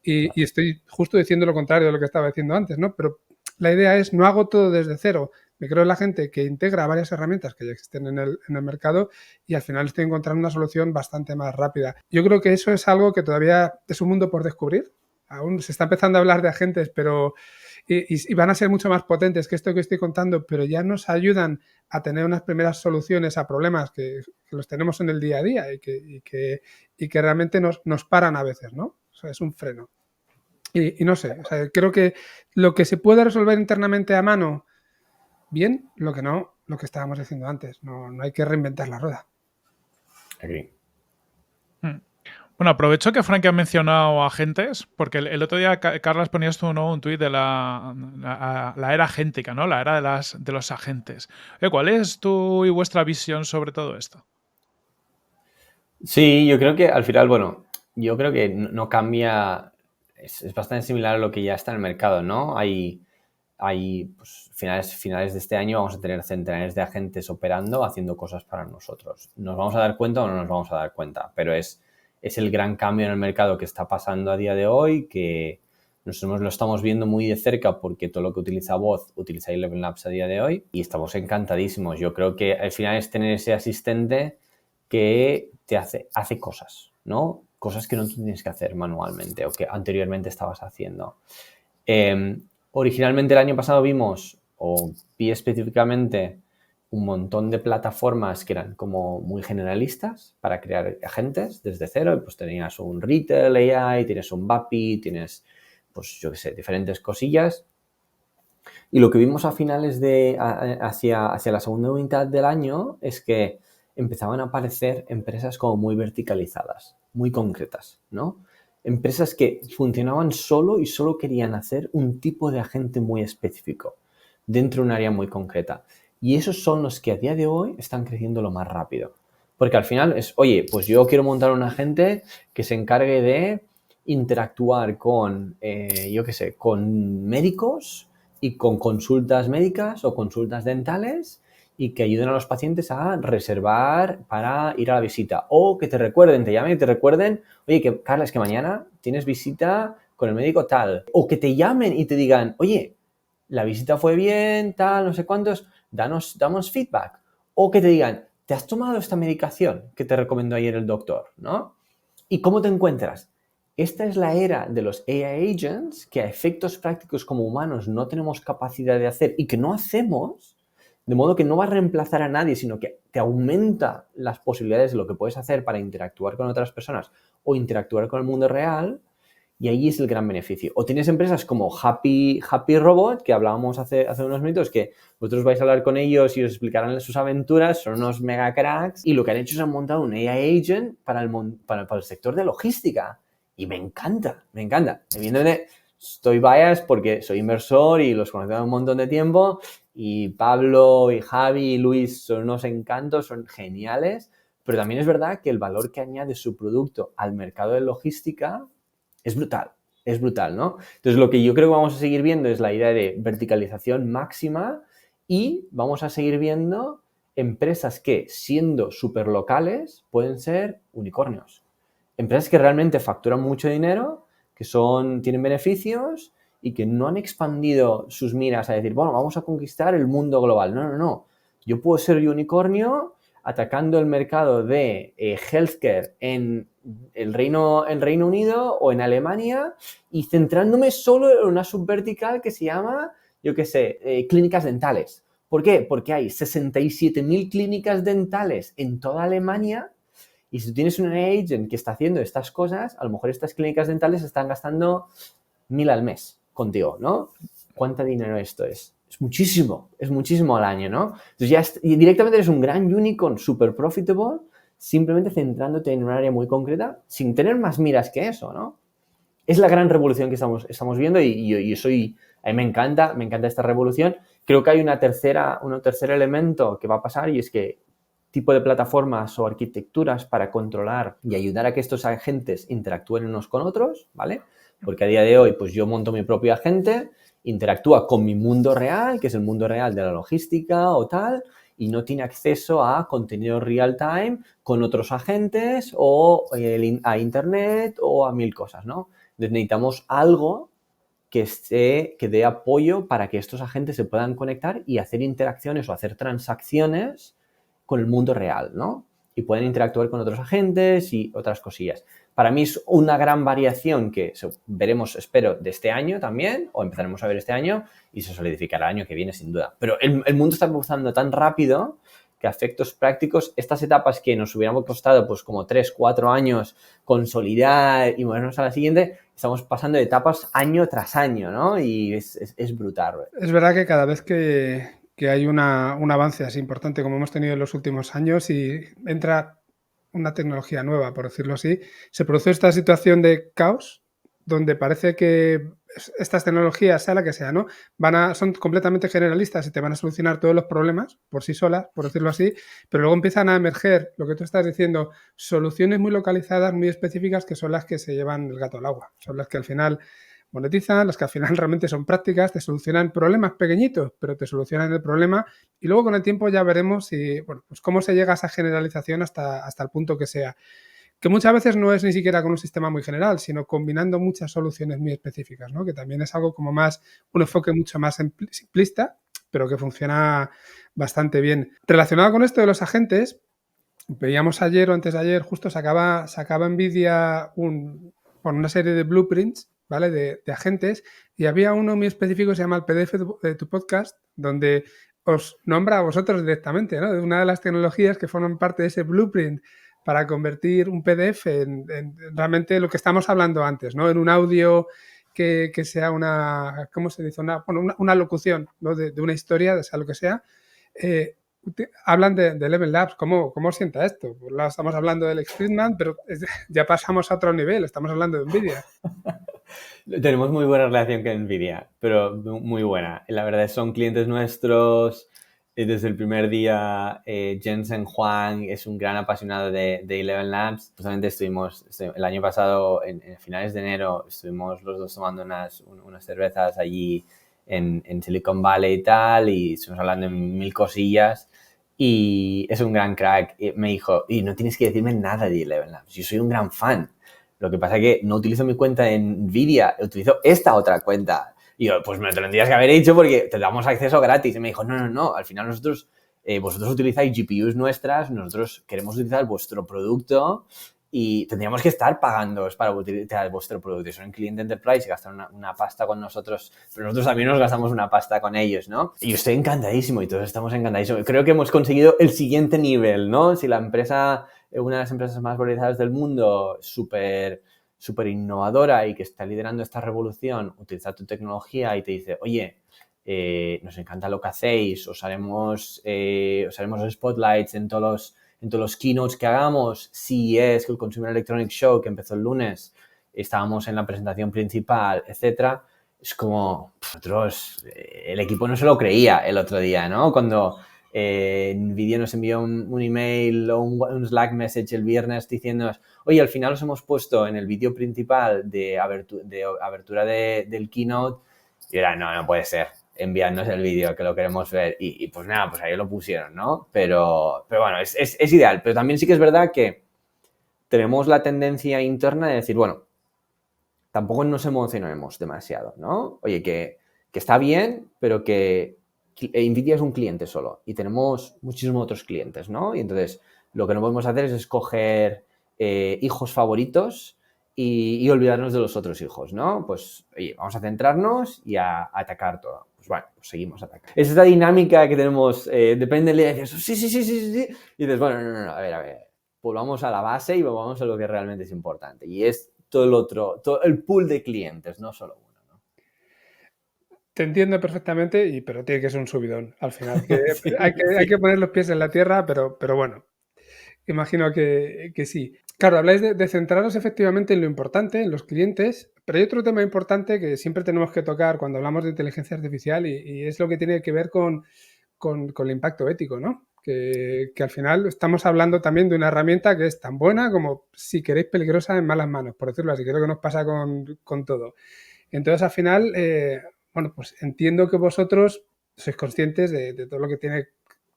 Y estoy justo diciendo lo contrario de lo que estaba diciendo antes, ¿no? Pero la idea es, no hago todo desde cero, me creo en la gente que integra varias herramientas que ya existen en el mercado y al final estoy encontrando una solución bastante más rápida. Yo creo que eso es algo que todavía es un mundo por descubrir. Aún se está empezando a hablar de agentes, pero y van a ser mucho más potentes que esto que estoy contando, pero ya nos ayudan a tener unas primeras soluciones a problemas que los tenemos en el día a día y que realmente nos paran a veces, ¿no? O sea, es un freno. Y no sé, o sea, creo que lo que se puede resolver internamente a mano, bien, lo que no, lo que estábamos diciendo antes, no hay que reinventar la rueda. Aquí. Bueno, aprovecho que Frank ha mencionado agentes, porque el otro día, Carlas, ponías tú, ¿no?, un tuit de la era agéntica, ¿no? La era de los agentes. ¿Cuál es tu y vuestra visión sobre todo esto? Sí, yo creo que al final, bueno, yo creo que no cambia, es bastante similar a lo que ya está en el mercado, ¿no? Hay pues, finales de este año vamos a tener centenares de agentes operando, haciendo cosas para nosotros. ¿Nos vamos a dar cuenta o no nos vamos a dar cuenta? Pero es el gran cambio en el mercado que está pasando a día de hoy, que nosotros lo estamos viendo muy de cerca porque todo lo que utiliza voz utiliza Eleven Labs a día de hoy y estamos encantadísimos. Yo creo que al final es tener ese asistente que te hace cosas, ¿no? Cosas que no tienes que hacer manualmente o que anteriormente estabas haciendo. Originalmente el año pasado vi específicamente un montón de plataformas que eran como muy generalistas para crear agentes desde cero. Pues tenías un Retail AI, tienes un Vapi, tienes, pues yo qué sé, diferentes cosillas. Y lo que vimos a finales hacia la segunda mitad del año es que empezaban a aparecer empresas como muy verticalizadas, muy concretas, ¿no? Empresas que funcionaban solo y solo querían hacer un tipo de agente muy específico dentro de un área muy concreta. Y esos son los que a día de hoy están creciendo lo más rápido. Porque al final es, oye, pues yo quiero montar un agente que se encargue de interactuar con, yo qué sé, con médicos y con consultas médicas o consultas dentales y que ayuden a los pacientes a reservar para ir a la visita. O que te llamen y te recuerden, oye, que Carla, es que mañana tienes visita con el médico tal. O que te llamen y te digan, oye, la visita fue bien, tal, no sé cuántos, danos feedback. O que te digan, ¿te has tomado esta medicación que te recomendó ayer el doctor? ¿No? ¿Y cómo te encuentras? Esta es la era de los AI agents que a efectos prácticos como humanos no tenemos capacidad de hacer y que no hacemos, de modo que no va a reemplazar a nadie, sino que te aumenta las posibilidades de lo que puedes hacer para interactuar con otras personas o interactuar con el mundo real, y ahí es el gran beneficio. O tienes empresas como Happy Robot, que hablábamos hace unos minutos, que vosotros vais a hablar con ellos y os explicarán sus aventuras, son unos mega cracks, y lo que han hecho es han montado un AI agent para el sector de logística. Y me encanta. Evidentemente, estoy biased porque soy inversor y los conozco hace un montón de tiempo, y Pablo y Javi y Luis son unos encantos, son geniales, pero también es verdad que el valor que añade su producto al mercado de logística es brutal, ¿no? Entonces, lo que yo creo que vamos a seguir viendo es la idea de verticalización máxima, y vamos a seguir viendo empresas que, siendo súper locales, pueden ser unicornios. Empresas que realmente facturan mucho dinero, que tienen beneficios y que no han expandido sus miras a decir, bueno, vamos a conquistar el mundo global. No. Yo puedo ser unicornio atacando el mercado de healthcare en el Reino Unido o en Alemania, y centrándome solo en una subvertical que se llama, yo qué sé, clínicas dentales. ¿Por qué? Porque hay 67.000 clínicas dentales en toda Alemania, y si tú tienes un agent que está haciendo estas cosas, a lo mejor estas clínicas dentales están gastando 1.000 al mes contigo, ¿no? ¿Cuánto dinero esto es? Es muchísimo al año, ¿no? Entonces ya directamente eres un gran unicorn super profitable, simplemente centrándote en un área muy concreta, sin tener más miras que eso, ¿no? Es la gran revolución que estamos viendo, y a mí me encanta esta revolución. Creo que hay un tercer elemento que va a pasar, y es que tipo de plataformas o arquitecturas para controlar y ayudar a que estos agentes interactúen unos con otros, ¿vale? Porque a día de hoy, pues yo monto mi propio agente, interactúa con mi mundo real, que es el mundo real de la logística o tal, y no tiene acceso a contenido real time con otros agentes o a internet o a 1000 cosas, ¿no? Entonces necesitamos algo que dé apoyo para que estos agentes se puedan conectar y hacer interacciones o hacer transacciones con el mundo real, ¿no? Y pueden interactuar con otros agentes y otras cosillas. Para mí es una gran variación que veremos, espero, de este año también, o empezaremos a ver este año, y se solidificará el año que viene, sin duda. Pero el mundo está avanzando tan rápido que a efectos prácticos, estas etapas que nos hubiéramos costado pues como 3-4 años consolidar y movernos a la siguiente, estamos pasando de etapas año tras año, ¿no? Y es brutal. Es verdad que cada vez que hay un avance así importante como hemos tenido en los últimos años y entra una tecnología nueva, por decirlo así, se produce esta situación de caos donde parece que estas tecnologías, sea la que sea, ¿no? Son completamente generalistas y te van a solucionar todos los problemas por sí solas, por decirlo así, pero luego empiezan a emerger, lo que tú estás diciendo, soluciones muy localizadas, muy específicas, que son las que se llevan el gato al agua. Son las que al final monetizan, las que al final realmente son prácticas, te solucionan problemas pequeñitos, pero te solucionan el problema, y luego con el tiempo ya veremos pues cómo se llega a esa generalización hasta el punto que sea. Que muchas veces no es ni siquiera con un sistema muy general, sino combinando muchas soluciones muy específicas, ¿no? Que también es algo como un enfoque mucho más simplista, pero que funciona bastante bien. Relacionado con esto de los agentes, veíamos ayer o antes de ayer, justo sacaba Nvidia una serie de blueprints, ¿vale? De agentes, y había uno muy específico que se llama el PDF de tu podcast, donde os nombra a vosotros directamente, ¿no? De una de las tecnologías que forman parte de ese blueprint para convertir un PDF en realmente lo que estamos hablando antes, ¿no? En un audio que sea ¿cómo se dice? Una locución, ¿no? De una historia, de sea lo que sea. Hablan de Eleven Labs. ¿Cómo sienta esto? Pues estamos hablando del Friedman, pero ya pasamos a otro nivel, estamos hablando de Nvidia. Tenemos muy buena relación con Nvidia, pero muy buena. La verdad son clientes nuestros desde el primer día. Jensen Huang es un gran apasionado de Eleven Labs. Justamente el año pasado, en finales de enero, estuvimos los dos tomando unas cervezas allí en Silicon Valley y tal, y estuvimos hablando de 1000 cosillas. Y es un gran crack. Me dijo, y no tienes que decirme nada de Eleven Labs, yo soy un gran fan. Lo que pasa es que no utilizo mi cuenta en Nvidia, utilizo esta otra cuenta. Y yo, pues me lo tendrías que haber dicho porque te damos acceso gratis. Y me dijo, no, al final nosotros, vosotros utilizáis GPUs nuestras, nosotros queremos utilizar vuestro producto y tendríamos que estar pagándoos para utilizar vuestro producto. Son un cliente enterprise y gastan una pasta con nosotros, pero nosotros también nos gastamos una pasta con ellos, ¿no? Y yo estoy encantadísimo y todos estamos encantadísimos. Creo que hemos conseguido el siguiente nivel, ¿no? Si la empresa, una de las empresas más valorizadas del mundo, súper innovadora y que está liderando esta revolución, utiliza tu tecnología y te dice, oye, nos encanta lo que hacéis, os haremos los spotlights en todos los keynotes que hagamos. CES, el Consumer Electronics Show, que empezó el lunes, estábamos en la presentación principal, etcétera. Es como, nosotros, el equipo no se lo creía el otro día, ¿no? Cuando Nvidia nos envió un email o un Slack message el viernes diciéndonos, oye, al final os hemos puesto en el vídeo principal de abertura del keynote. Y era, no puede ser, enviadnos el vídeo que lo queremos ver. Y pues nada, pues ahí lo pusieron, ¿no? Pero bueno, es ideal. Pero también sí que es verdad que tenemos la tendencia interna de decir, bueno, tampoco nos emocionemos demasiado, ¿no? Oye, que está bien, pero que Nvidia es un cliente solo y tenemos muchísimos otros clientes, ¿no? Y entonces lo que no podemos hacer es escoger hijos favoritos y olvidarnos de los otros hijos, ¿no? Pues, oye, vamos a centrarnos y a atacar todo. Pues bueno, pues seguimos atacando. Es esta dinámica que tenemos, depende de dices, sí. Y dices, bueno, no, a ver. Volvamos a la base y volvamos a lo que realmente es importante. Y es todo el pool de clientes, no solo uno. Te entiendo perfectamente, pero tiene que ser un subidón al final. Sí. Hay que poner los pies en la tierra, pero bueno, imagino que sí. Claro, habláis de centraros efectivamente en lo importante, en los clientes, pero hay otro tema importante que siempre tenemos que tocar cuando hablamos de inteligencia artificial y es lo que tiene que ver con el impacto ético, ¿no? Que al final estamos hablando también de una herramienta que es tan buena como, si queréis, peligrosa en malas manos, por decirlo así. Creo que nos pasa con todo. Entonces, al final, bueno, pues entiendo que vosotros sois conscientes de todo lo que tiene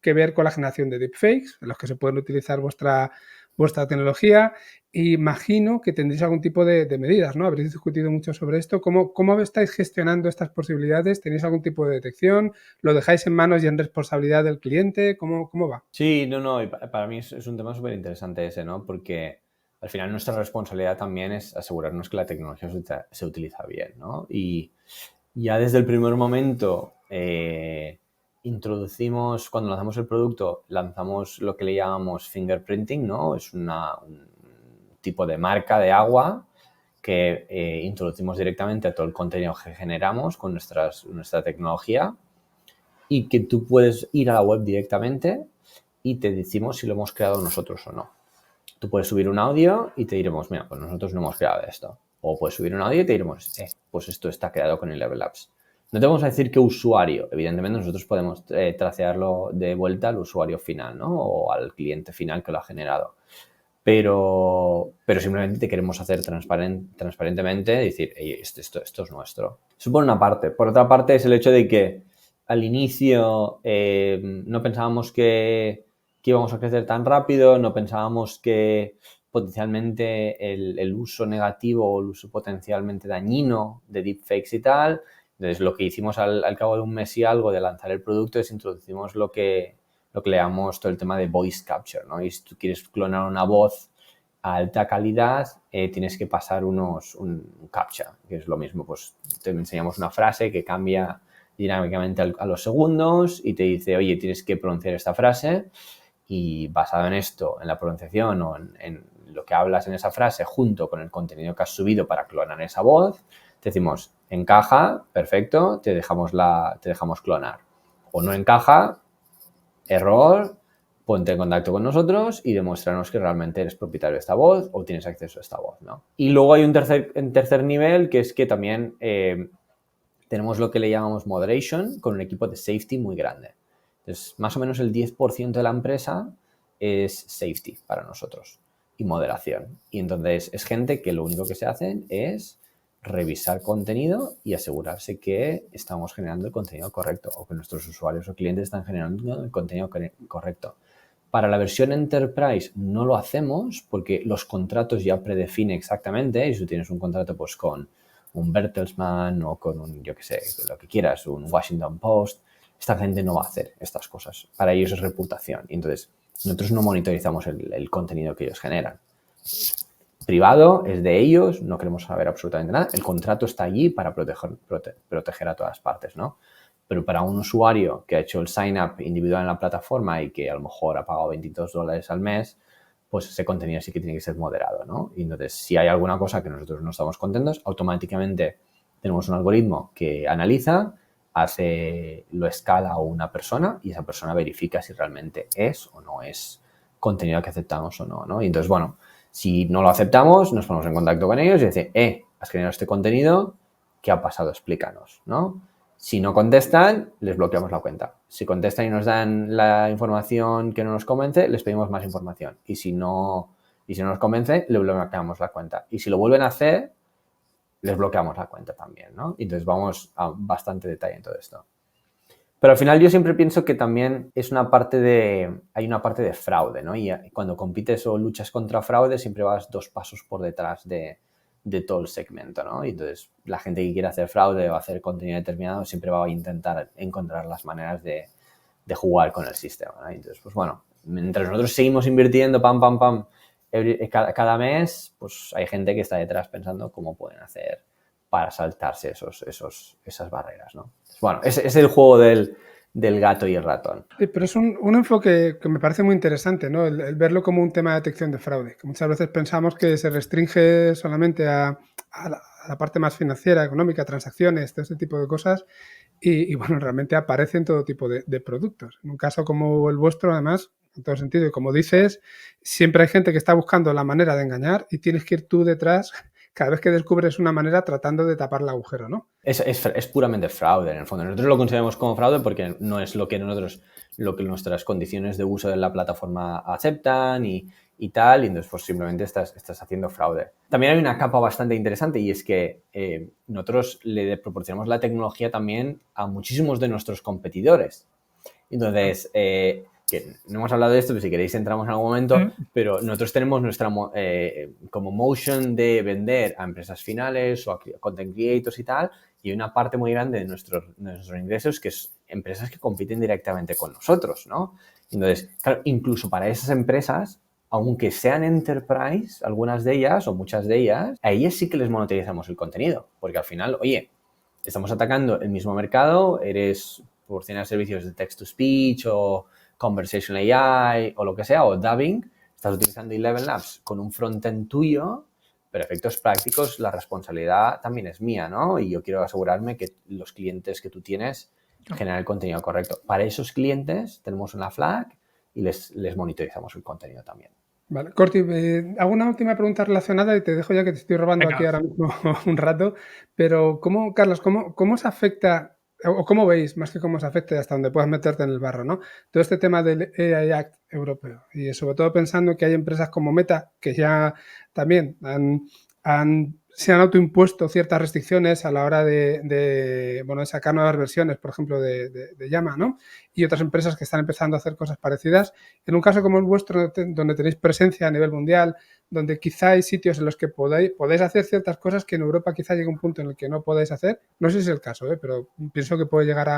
que ver con la generación de deepfakes, en los que se pueden utilizar vuestra tecnología. E imagino que tendréis algún tipo de medidas, ¿no? Habréis discutido mucho sobre esto. ¿Cómo estáis gestionando estas posibilidades? ¿Tenéis algún tipo de detección? ¿Lo dejáis en manos y en responsabilidad del cliente? ¿Cómo va? Sí, no, y para mí es un tema súper interesante ese, ¿no? Porque al final nuestra responsabilidad también es asegurarnos que la tecnología se utiliza bien, ¿no? Y ya desde el primer momento introducimos, cuando lanzamos el producto, lanzamos lo que le llamamos fingerprinting, ¿no? Es un tipo de marca de agua que introducimos directamente a todo el contenido que generamos con nuestra tecnología y que tú puedes ir a la web directamente y te decimos si lo hemos creado nosotros o no. Tú puedes subir un audio y te diremos, mira, pues nosotros no hemos creado esto. O puedes subir un audio y te diremos, pues esto está creado con Eleven Labs. No te vamos a decir qué usuario. Evidentemente nosotros podemos tracearlo de vuelta al usuario final, ¿no? O al cliente final que lo ha generado. Pero simplemente te queremos hacer transparentemente decir, esto es nuestro. Eso por una parte. Por otra parte es el hecho de que al inicio no pensábamos que íbamos a crecer tan rápido, no pensábamos que potencialmente el uso negativo o el uso potencialmente dañino de deepfakes y tal. Entonces lo que hicimos al cabo de un mes y algo de lanzar el producto es introducimos lo que le llamamos todo el tema de voice capture, ¿no? Y si tú quieres clonar una voz a alta calidad, tienes que pasar un captcha, que es lo mismo. Pues te enseñamos una frase que cambia dinámicamente a los segundos y te dice, oye, tienes que pronunciar esta frase y basado en esto, en la pronunciación o en lo que hablas en esa frase junto con el contenido que has subido para clonar esa voz, te decimos, encaja, perfecto, te dejamos clonar. O no encaja, error, ponte en contacto con nosotros y demuéstranos que realmente eres propietario de esta voz o tienes acceso a esta voz, ¿no? Y luego hay un tercer nivel, que es que también tenemos lo que le llamamos moderation con un equipo de safety muy grande. Entonces, más o menos el 10% de la empresa es safety para nosotros y moderación. Y entonces es gente que lo único que se hacen es revisar contenido y asegurarse que estamos generando el contenido correcto o que nuestros usuarios o clientes están generando el contenido correcto. Para la versión Enterprise no lo hacemos porque los contratos ya predefine exactamente. Y si tú tienes un contrato pues con un Bertelsmann o con un, yo que sé, lo que quieras, un Washington Post, esta gente no va a hacer estas cosas. Para ellos es reputación. Y entonces nosotros no monitorizamos el contenido que ellos generan. Privado, es de ellos, no queremos saber absolutamente nada. El contrato está allí para proteger a todas partes, ¿no? Pero para un usuario que ha hecho el sign-up individual en la plataforma y que a lo mejor ha pagado $22 al mes, pues ese contenido sí que tiene que ser moderado, ¿no? Y entonces, si hay alguna cosa que nosotros no estamos contentos, automáticamente tenemos un algoritmo que analiza, lo escala a una persona y esa persona verifica si realmente es o no es contenido que aceptamos o no, ¿no? Y entonces, bueno, si no lo aceptamos, nos ponemos en contacto con ellos y dicen, has generado este contenido, ¿qué ha pasado? Explícanos, ¿no? Si no contestan, les bloqueamos la cuenta. Si contestan y nos dan la información que no nos convence, les pedimos más información. Y si no nos convence, le bloqueamos la cuenta. Y si lo vuelven a hacer, les bloqueamos la cuenta también, ¿no? Entonces vamos a bastante detalle en todo esto. Pero al final yo siempre pienso que también hay una parte de fraude, ¿no? Y cuando compites o luchas contra fraude siempre vas 2 pasos por detrás de todo el segmento, ¿no? Y entonces la gente que quiere hacer fraude o hacer contenido determinado siempre va a intentar encontrar las maneras de jugar con el sistema, ¿no? Entonces, pues bueno, mientras nosotros seguimos invirtiendo cada mes, pues hay gente que está detrás pensando cómo pueden hacer para saltarse esas barreras, ¿no? Bueno, es el juego del gato y el ratón. Sí, pero es un enfoque que me parece muy interesante, ¿no? El verlo como un tema de detección de fraude, que muchas veces pensamos que se restringe solamente a la parte más financiera, económica, transacciones, todo este tipo de cosas, y bueno, realmente aparecen todo tipo de productos. En un caso como el vuestro, además, en todo sentido, y como dices, siempre hay gente que está buscando la manera de engañar y tienes que ir tú detrás cada vez que descubres una manera tratando de tapar el agujero, ¿no? Es puramente fraude, en el fondo. Nosotros lo consideramos como fraude porque no es lo que nuestras condiciones de uso de la plataforma aceptan y tal, y entonces pues simplemente estás haciendo fraude. También hay una capa bastante interesante y es que nosotros le proporcionamos la tecnología también a muchísimos de nuestros competidores. Entonces, que no hemos hablado de esto, pero si queréis entramos en algún momento, pero nosotros tenemos nuestra como motion de vender a empresas finales o a content creators y tal, y hay una parte muy grande de nuestros ingresos que es empresas que compiten directamente con nosotros, ¿no? Entonces, claro, incluso para esas empresas, aunque sean enterprise, algunas de ellas o muchas de ellas, a ellas sí que les monetizamos el contenido, porque al final, oye, estamos atacando el mismo mercado, proporcionas servicios de text-to-speech o conversation AI o lo que sea, o dubbing, estás utilizando Eleven Labs con un frontend tuyo, pero a efectos prácticos la responsabilidad también es mía, ¿no? Y yo quiero asegurarme que los clientes que tú tienes generan el contenido correcto. Para esos clientes tenemos una flag y les monitorizamos el contenido también. Vale, Corti, hago una última pregunta relacionada y te dejo ya que te estoy robando aquí ahora mismo un rato, pero Carlos, ¿cómo os afecta, o cómo veis, más que cómo os afecta, hasta donde puedas meterte en el barro, ¿no? Todo este tema del AI Act europeo y sobre todo pensando que hay empresas como Meta que ya también se han autoimpuesto ciertas restricciones a la hora de sacar nuevas versiones, por ejemplo, de Llama, ¿no? Y otras empresas que están empezando a hacer cosas parecidas. En un caso como el vuestro, donde tenéis presencia a nivel mundial, donde quizá hay sitios en los que podéis hacer ciertas cosas que en Europa quizá llegue un punto en el que no podáis hacer. No sé si es el caso, pero pienso que puede llegar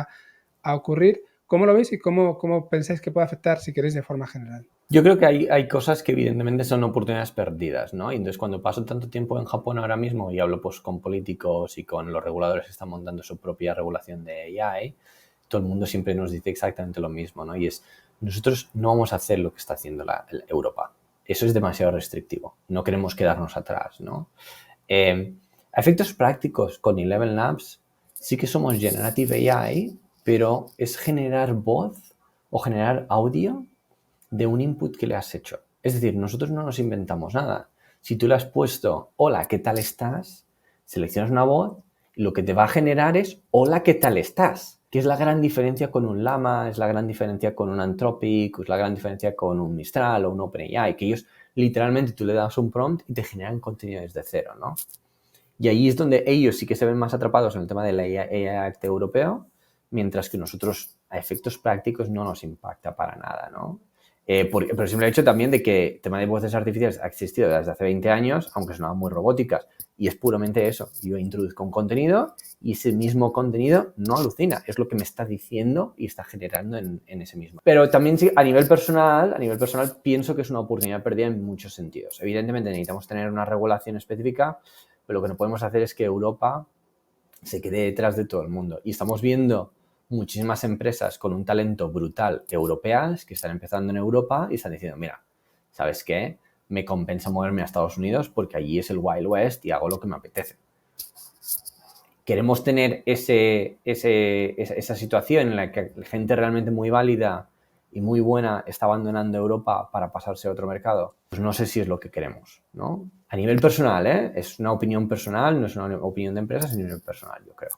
a ocurrir. ¿Cómo lo veis y cómo pensáis que puede afectar, si queréis, de forma general? Yo creo que hay cosas que evidentemente son oportunidades perdidas, ¿no? Y entonces cuando paso tanto tiempo en Japón ahora mismo y hablo pues con políticos y con los reguladores que están montando su propia regulación de AI, todo el mundo siempre nos dice exactamente lo mismo, ¿no? Y es, nosotros no vamos a hacer lo que está haciendo Europa. Eso es demasiado restrictivo. No queremos quedarnos atrás, ¿no? A efectos prácticos con Eleven Labs sí que somos Generative AI, pero es generar voz o generar audio de un input que le has hecho. Es decir, nosotros no nos inventamos nada. Si tú le has puesto, hola, ¿qué tal estás? Seleccionas una voz y lo que te va a generar es, hola, ¿qué tal estás? Que es la gran diferencia con un Llama, es la gran diferencia con un Anthropic, es la gran diferencia con un Mistral o un OpenAI, que ellos literalmente tú le das un prompt y te generan contenido desde cero, ¿no? Y ahí es donde ellos sí que se ven más atrapados en el tema del AI Act europeo, mientras que nosotros a efectos prácticos no nos impacta para nada, ¿no? Por el simple hecho también de que el tema de voces artificiales ha existido desde hace 20 años, aunque sonaban muy robóticas, y es puramente eso. Yo introduzco un contenido y ese mismo contenido no alucina, es lo que me está diciendo y está generando en ese mismo. Pero también sí, a nivel personal pienso que es una oportunidad perdida en muchos sentidos. Evidentemente necesitamos tener una regulación específica, pero lo que no podemos hacer es que Europa se quede detrás de todo el mundo. Y estamos viendo muchísimas empresas con un talento brutal europeas que están empezando en Europa y están diciendo, mira, ¿sabes qué? Me compensa moverme a Estados Unidos porque allí es el Wild West y hago lo que me apetece. Queremos tener esa situación en la que gente realmente muy válida y muy buena está abandonando Europa para pasarse a otro mercado. Pues no sé si es lo que queremos, ¿no? A nivel personal, es una opinión personal, no es una opinión de empresa, sino a nivel personal, yo creo.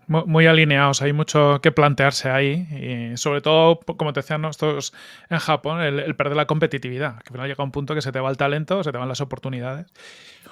Muy alineados, hay mucho que plantearse ahí y sobre todo, como te decían, ¿no? Estos en Japón, el perder la competitividad, que al final llega un punto que se te va el talento, se te van las oportunidades.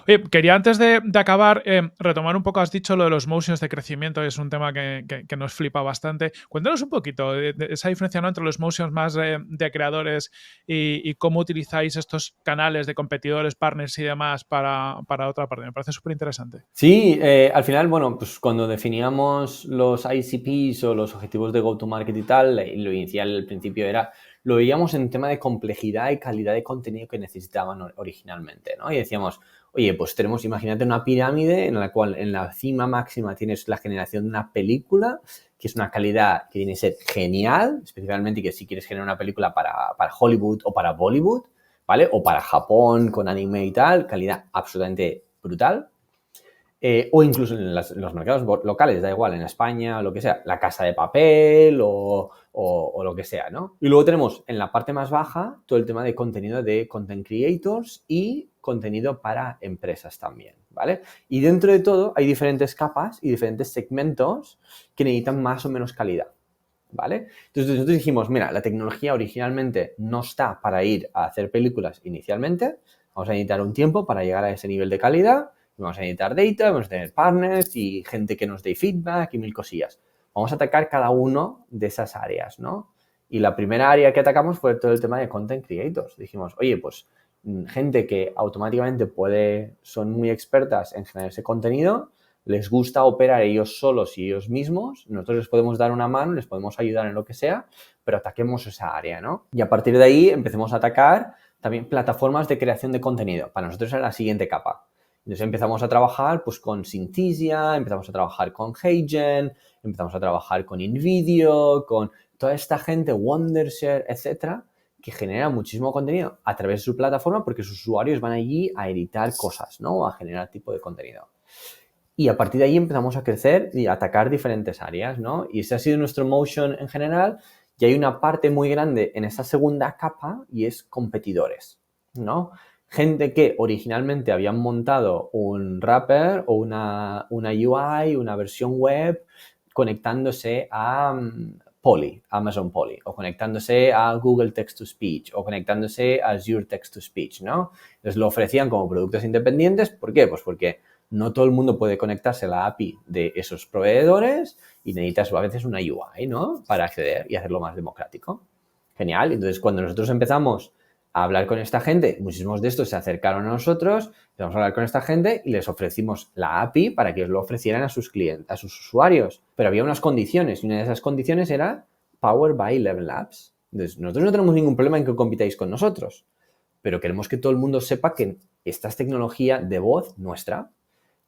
Oye, quería antes de acabar retomar un poco, has dicho lo de los motions de crecimiento, es un tema que nos flipa bastante. Cuéntanos un poquito de esa diferencia, ¿no?, entre los motions más de creadores y cómo utilizáis estos canales de competidores, partners y demás para otra parte. Me parece súper interesante. Sí, al final, bueno, pues cuando definíamos los ICPs o los objetivos de go-to-market y tal, lo inicial al principio era, lo veíamos en tema de complejidad y calidad de contenido que necesitaban originalmente, ¿no? Y decíamos, oye, pues tenemos, imagínate una pirámide en la cual en la cima máxima tienes la generación de una película, que es una calidad que tiene que ser genial, especialmente que si quieres generar una película para Hollywood o para Bollywood, ¿vale? O para Japón con anime y tal, calidad absolutamente brutal. O incluso en los mercados locales, da igual, en España, lo que sea, La Casa de Papel o lo que sea, ¿no? Y luego tenemos en la parte más baja todo el tema de contenido de content creators y contenido para empresas también, ¿vale? Y dentro de todo hay diferentes capas y diferentes segmentos que necesitan más o menos calidad, ¿vale? Entonces nosotros dijimos, mira, la tecnología originalmente no está para ir a hacer películas inicialmente, vamos a necesitar un tiempo para llegar a ese nivel de calidad. Vamos a necesitar data, vamos a tener partners y gente que nos dé feedback y mil cosillas. Vamos a atacar cada uno de esas áreas, ¿no? Y la primera área que atacamos fue todo el tema de content creators. Dijimos, oye, pues gente que automáticamente son muy expertas en generar ese contenido, les gusta operar ellos solos y ellos mismos, nosotros les podemos dar una mano, les podemos ayudar en lo que sea, pero ataquemos esa área, ¿no? Y a partir de ahí empecemos a atacar también plataformas de creación de contenido. Para nosotros era la siguiente capa. Entonces empezamos a trabajar pues con Synthesia, empezamos a trabajar con HeyGen, empezamos a trabajar con InVideo, con toda esta gente, Wondershare, etcétera, que genera muchísimo contenido a través de su plataforma porque sus usuarios van allí a editar cosas, ¿no? A generar tipo de contenido. Y a partir de ahí empezamos a crecer y a atacar diferentes áreas, ¿no? Y ese ha sido nuestro motion en general. Y hay una parte muy grande en esa segunda capa y es competidores, ¿no? Gente que originalmente habían montado un wrapper o una UI, una versión web, conectándose a Poly, Amazon Poly, o conectándose a Google Text to Speech, o conectándose a Azure Text to Speech, ¿no? Entonces lo ofrecían como productos independientes. ¿Por qué? Pues porque no todo el mundo puede conectarse a la API de esos proveedores y necesitas a veces una UI, ¿no? Para acceder y hacerlo más democrático. Genial. Entonces, cuando nosotros empezamos a hablar con esta gente, muchísimos de estos se acercaron a nosotros, empezamos a hablar con esta gente y les ofrecimos la API para que lo ofrecieran a sus clientes, a sus usuarios. Pero había unas condiciones y una de esas condiciones era Powered by Eleven Labs. Entonces, nosotros no tenemos ningún problema en que compitáis con nosotros, pero queremos que todo el mundo sepa que esta es tecnología de voz nuestra.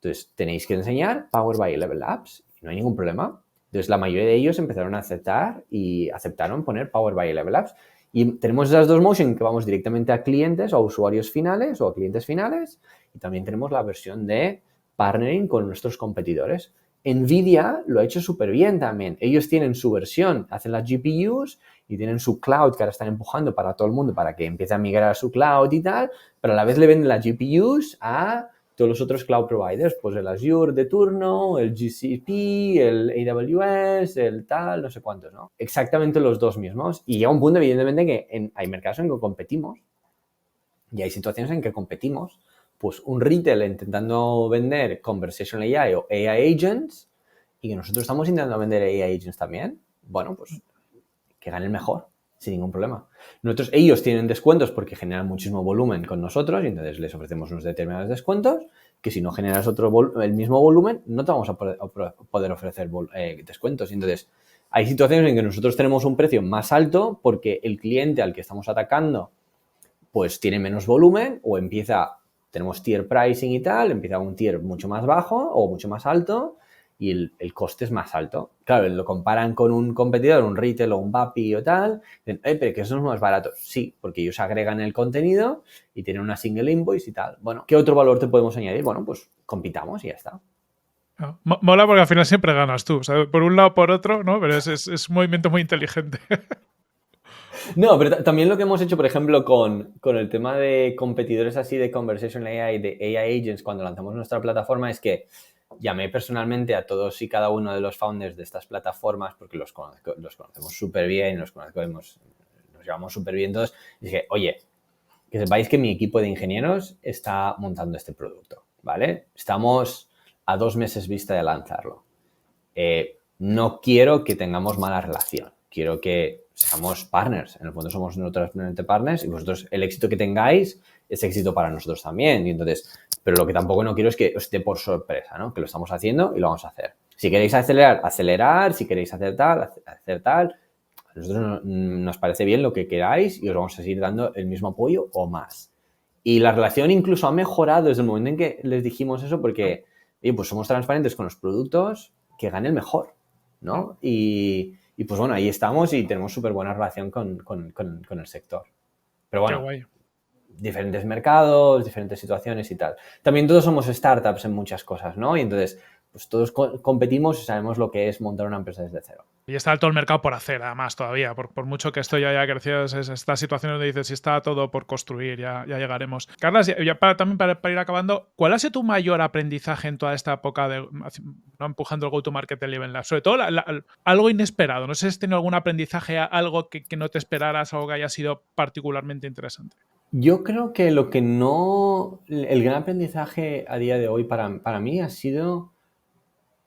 Entonces, tenéis que enseñar Powered by Eleven Labs y no hay ningún problema. Entonces, la mayoría de ellos empezaron a aceptar y aceptaron poner Powered by Eleven Labs. Y tenemos esas dos motion que vamos directamente a clientes o a usuarios finales o a clientes finales. Y también tenemos la versión de partnering con nuestros competidores. NVIDIA lo ha hecho súper bien también. Ellos tienen su versión, hacen las GPUs y tienen su cloud que ahora están empujando para todo el mundo para que empiece a migrar a su cloud y tal, pero a la vez le venden las GPUs a todos los otros cloud providers, pues el Azure de turno, el GCP, el AWS, el tal, no sé cuántos, ¿no? Exactamente los dos mismos. Y llega un punto, evidentemente, que hay mercados en que competimos y hay situaciones en que competimos. Pues un retail intentando vender Conversational AI o AI Agents y que nosotros estamos intentando vender AI Agents también. Bueno, pues que gane el mejor. sin ningún problema. Ellos tienen descuentos porque generan muchísimo volumen con nosotros y entonces les ofrecemos unos determinados descuentos que si no generas el mismo volumen no te vamos a poder ofrecer descuentos. Y entonces hay situaciones en que nosotros tenemos un precio más alto porque el cliente al que estamos atacando pues tiene menos volumen o tenemos tier pricing y tal, empieza un tier mucho más bajo o mucho más alto y el coste es más alto. Claro, lo comparan con un competidor, un retail o un Vapi o tal, dicen, pero que eso es más barato. Sí, porque ellos agregan el contenido y tienen una single invoice y tal. Bueno, ¿qué otro valor te podemos añadir? Bueno, pues compitamos y ya está. Mola porque al final siempre ganas tú, ¿sabes? Por un lado o por otro, ¿no? Pero es un movimiento muy inteligente. No, pero también lo que hemos hecho, por ejemplo, con el tema de competidores así de Conversation AI, de AI Agents, cuando lanzamos nuestra plataforma, es que llamé personalmente a todos y cada uno de los founders de estas plataformas, porque los conocemos súper bien, nos llevamos súper bien todos, y dije, oye, que sepáis que mi equipo de ingenieros está montando este producto, ¿vale? Estamos a 2 meses vista de lanzarlo. No quiero que tengamos mala relación, quiero que seamos partners, en el fondo somos nosotros partners y vosotros el éxito que tengáis es éxito para nosotros también. Y entonces, pero lo que tampoco no quiero es que os esté por sorpresa, ¿no? Que lo estamos haciendo y lo vamos a hacer. Si queréis acelerar, si queréis hacer tal. A nosotros nos parece bien lo que queráis y os vamos a seguir dando el mismo apoyo o más. Y la relación incluso ha mejorado desde el momento en que les dijimos eso porque, oye, pues somos transparentes con los productos, que gane el mejor, ¿no? Y pues bueno, ahí estamos y tenemos súper buena relación con el sector. Pero bueno, Qué guay. Diferentes mercados, diferentes situaciones y tal. También todos somos startups en muchas cosas, ¿no? Y entonces, pues todos competimos y sabemos lo que es montar una empresa desde cero. Y está todo el mercado por hacer, además, todavía. Por mucho que esto ya haya crecido, es esta situación donde dices, si está todo por construir, ya llegaremos. Carlas, también para ir acabando, ¿cuál ha sido tu mayor aprendizaje en toda esta época de no empujando el go-to-market de Live Lab? Sobre todo algo inesperado. No sé si has tenido algún aprendizaje, algo que no te esperaras, algo que haya sido particularmente interesante. Yo creo que el gran aprendizaje a día de hoy para mí ha sido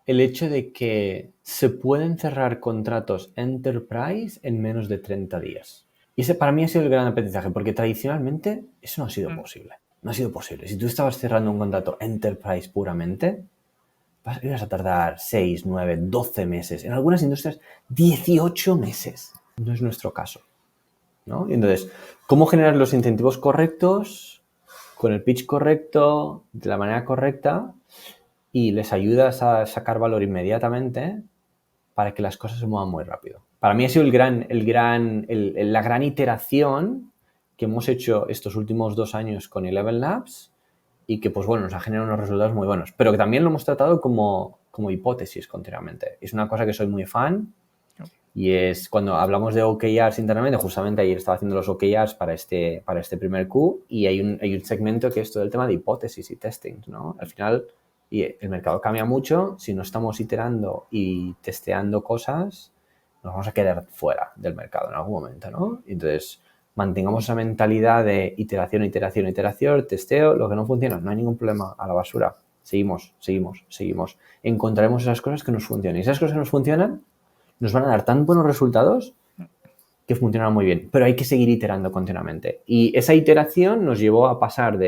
el hecho de que se pueden cerrar contratos enterprise en menos de 30 días. Y ese para mí ha sido el gran aprendizaje, porque tradicionalmente eso no ha sido posible. No ha sido posible. Si tú estabas cerrando un contrato enterprise puramente, ibas a tardar 6, 9, 12 meses. En algunas industrias, 18 meses. No es nuestro caso, ¿no? Y entonces, ¿cómo generar los incentivos correctos, con el pitch correcto, de la manera correcta, y les ayudas a sacar valor inmediatamente para que las cosas se muevan muy rápido? Para mí ha sido la gran iteración que hemos hecho estos últimos 2 años con Eleven Labs y que, pues bueno, nos ha generado unos resultados muy buenos. Pero que también lo hemos tratado como hipótesis continuamente. Es una cosa que soy muy fan. Y es cuando hablamos de OKRs internamente, justamente ayer estaba haciendo los OKRs para este primer Q y hay un segmento que es todo el tema de hipótesis y testing, ¿no? Al final, y el mercado cambia mucho, si no estamos iterando y testeando cosas, nos vamos a quedar fuera del mercado en algún momento, ¿no? Entonces, mantengamos esa mentalidad de iteración, testeo, lo que no funciona, no hay ningún problema, a la basura. Seguimos. Encontraremos esas cosas que nos funcionan. Y esas cosas que nos funcionan nos van a dar tan buenos resultados que funcionan muy bien, pero hay que seguir iterando continuamente. Y esa iteración nos llevó a pasar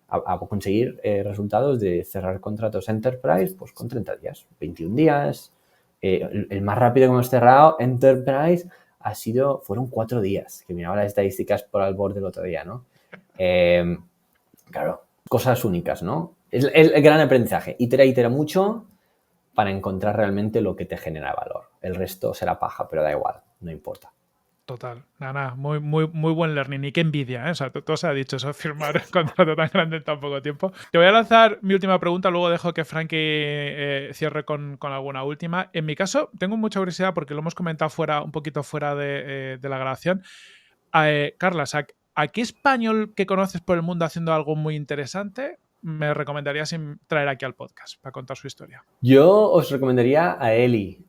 a conseguir resultados de cerrar contratos enterprise pues con 30 días, 21 días. El más rápido que hemos cerrado enterprise fueron 4 días, que miraba las estadísticas por al borde el otro día, ¿no? Claro, cosas únicas, ¿no? Es el gran aprendizaje. Itera mucho para encontrar realmente lo que te genera valor. El resto será paja, pero da igual, no importa. Total, nada, muy buen learning y qué envidia, ¿eh? O sea, todo se ha dicho eso, firmar un contrato tan grande en tan poco tiempo. Te voy a lanzar mi última pregunta, luego dejo que Frankie cierre con alguna última. En mi caso, tengo mucha curiosidad porque lo hemos comentado un poquito fuera de la grabación. Carlas, ¿a qué español que conoces por el mundo haciendo algo muy interesante me recomendarías traer aquí al podcast para contar su historia? Yo os recomendaría a Eli.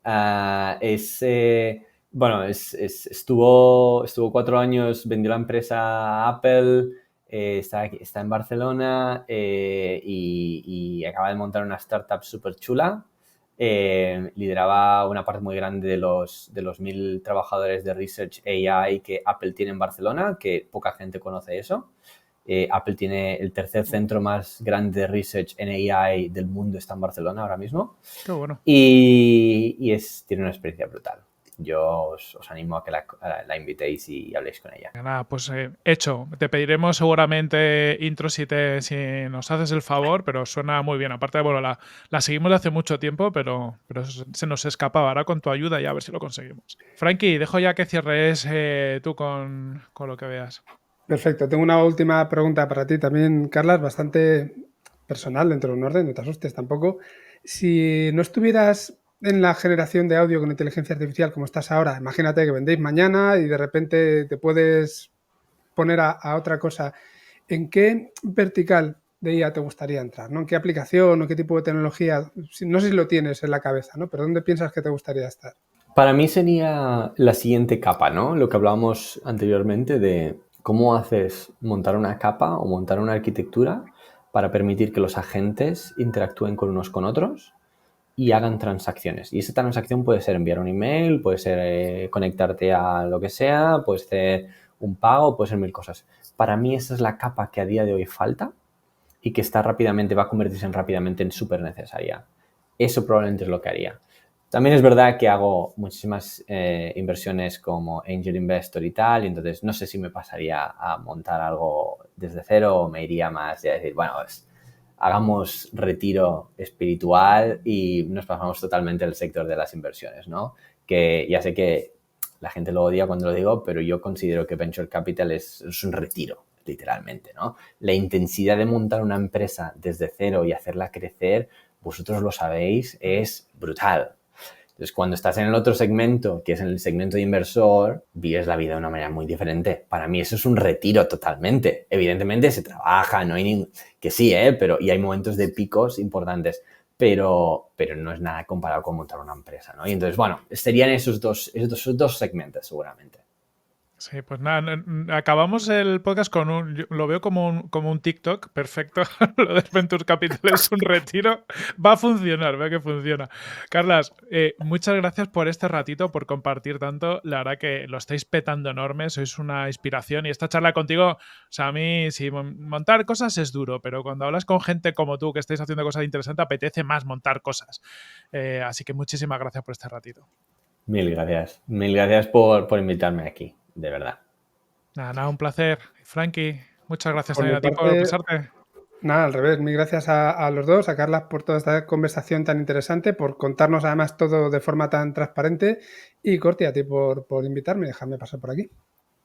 Estuvo 4 años, vendió la empresa a Apple, está en Barcelona y acaba de montar una startup súper chula lideraba una parte muy grande de los 1.000 trabajadores de Research AI que Apple tiene en Barcelona, que poca gente conoce eso. Apple tiene el tercer centro más grande de Research en AI del mundo, está en Barcelona ahora mismo. Qué bueno. Y tiene una experiencia brutal. Yo os animo a que la invitéis y habléis con ella. Nada, pues hecho. Te pediremos seguramente intro si nos haces el favor, pero suena muy bien. Aparte, bueno, la seguimos de hace mucho tiempo, pero se nos escapaba. Ahora con tu ayuda y a ver si lo conseguimos. Frankie, dejo ya que cierres tú con lo que veas. Perfecto. Tengo una última pregunta para ti también, Carlas, bastante personal dentro de un orden, no te asustes tampoco. Si no estuvieras en la generación de audio con inteligencia artificial como estás ahora, imagínate que vendéis mañana y de repente te puedes poner a otra cosa. ¿En qué vertical de IA te gustaría entrar? ¿No? ¿En qué aplicación o qué tipo de tecnología? No sé si lo tienes en la cabeza, ¿no? Pero ¿dónde piensas que te gustaría estar? Para mí sería la siguiente capa, ¿no? Lo que hablábamos anteriormente de cómo haces montar una capa o montar una arquitectura para permitir que los agentes interactúen con unos con otros y hagan transacciones. Y esa transacción puede ser enviar un email, puede ser conectarte a lo que sea, puede ser un pago, puede ser 1000 cosas. Para mí esa es la capa que a día de hoy falta y que va a convertirse rápidamente en súper necesaria. Eso probablemente es lo que haría. También es verdad que hago muchísimas inversiones como Angel Investor y tal, y entonces no sé si me pasaría a montar algo desde cero o me iría más de decir, bueno, pues hagamos retiro espiritual y nos pasamos totalmente al sector de las inversiones, ¿no? Que ya sé que la gente lo odia cuando lo digo, pero yo considero que Venture Capital es un retiro, literalmente, ¿no? La intensidad de montar una empresa desde cero y hacerla crecer, vosotros lo sabéis, es brutal. Entonces, cuando estás en el otro segmento, que es en el segmento de inversor, vives la vida de una manera muy diferente. Para mí eso es un retiro totalmente. Evidentemente se trabaja, no hay ningún... Que sí, pero y hay momentos de picos importantes, pero no es nada comparado con montar una empresa, ¿no? Y entonces, bueno, serían esos dos segmentos seguramente. Sí, pues nada, acabamos el podcast lo veo como un TikTok, perfecto. Lo de Venture Capital es un retiro. Va a funcionar, veo que funciona. Carlas, muchas gracias por este ratito, por compartir tanto. La verdad que lo estáis petando enorme, sois una inspiración y esta charla contigo, o sea, a mí sí, montar cosas es duro, pero cuando hablas con gente como tú que estáis haciendo cosas interesantes, apetece más montar cosas. Así que muchísimas gracias por este ratito. Mil gracias. Mil gracias por invitarme aquí, de verdad. Nada, un placer. Frankie, muchas gracias Por también mi a ti por parte, pasarte. nada, al revés. Mil gracias a los dos, a Carlas por toda esta conversación tan interesante, por contarnos además todo de forma tan transparente y Corti, a ti por invitarme, déjame pasar por aquí.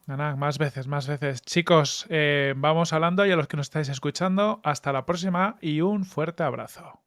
Nada, más veces, más veces. Chicos, vamos hablando y a los que nos estáis escuchando, hasta la próxima y un fuerte abrazo.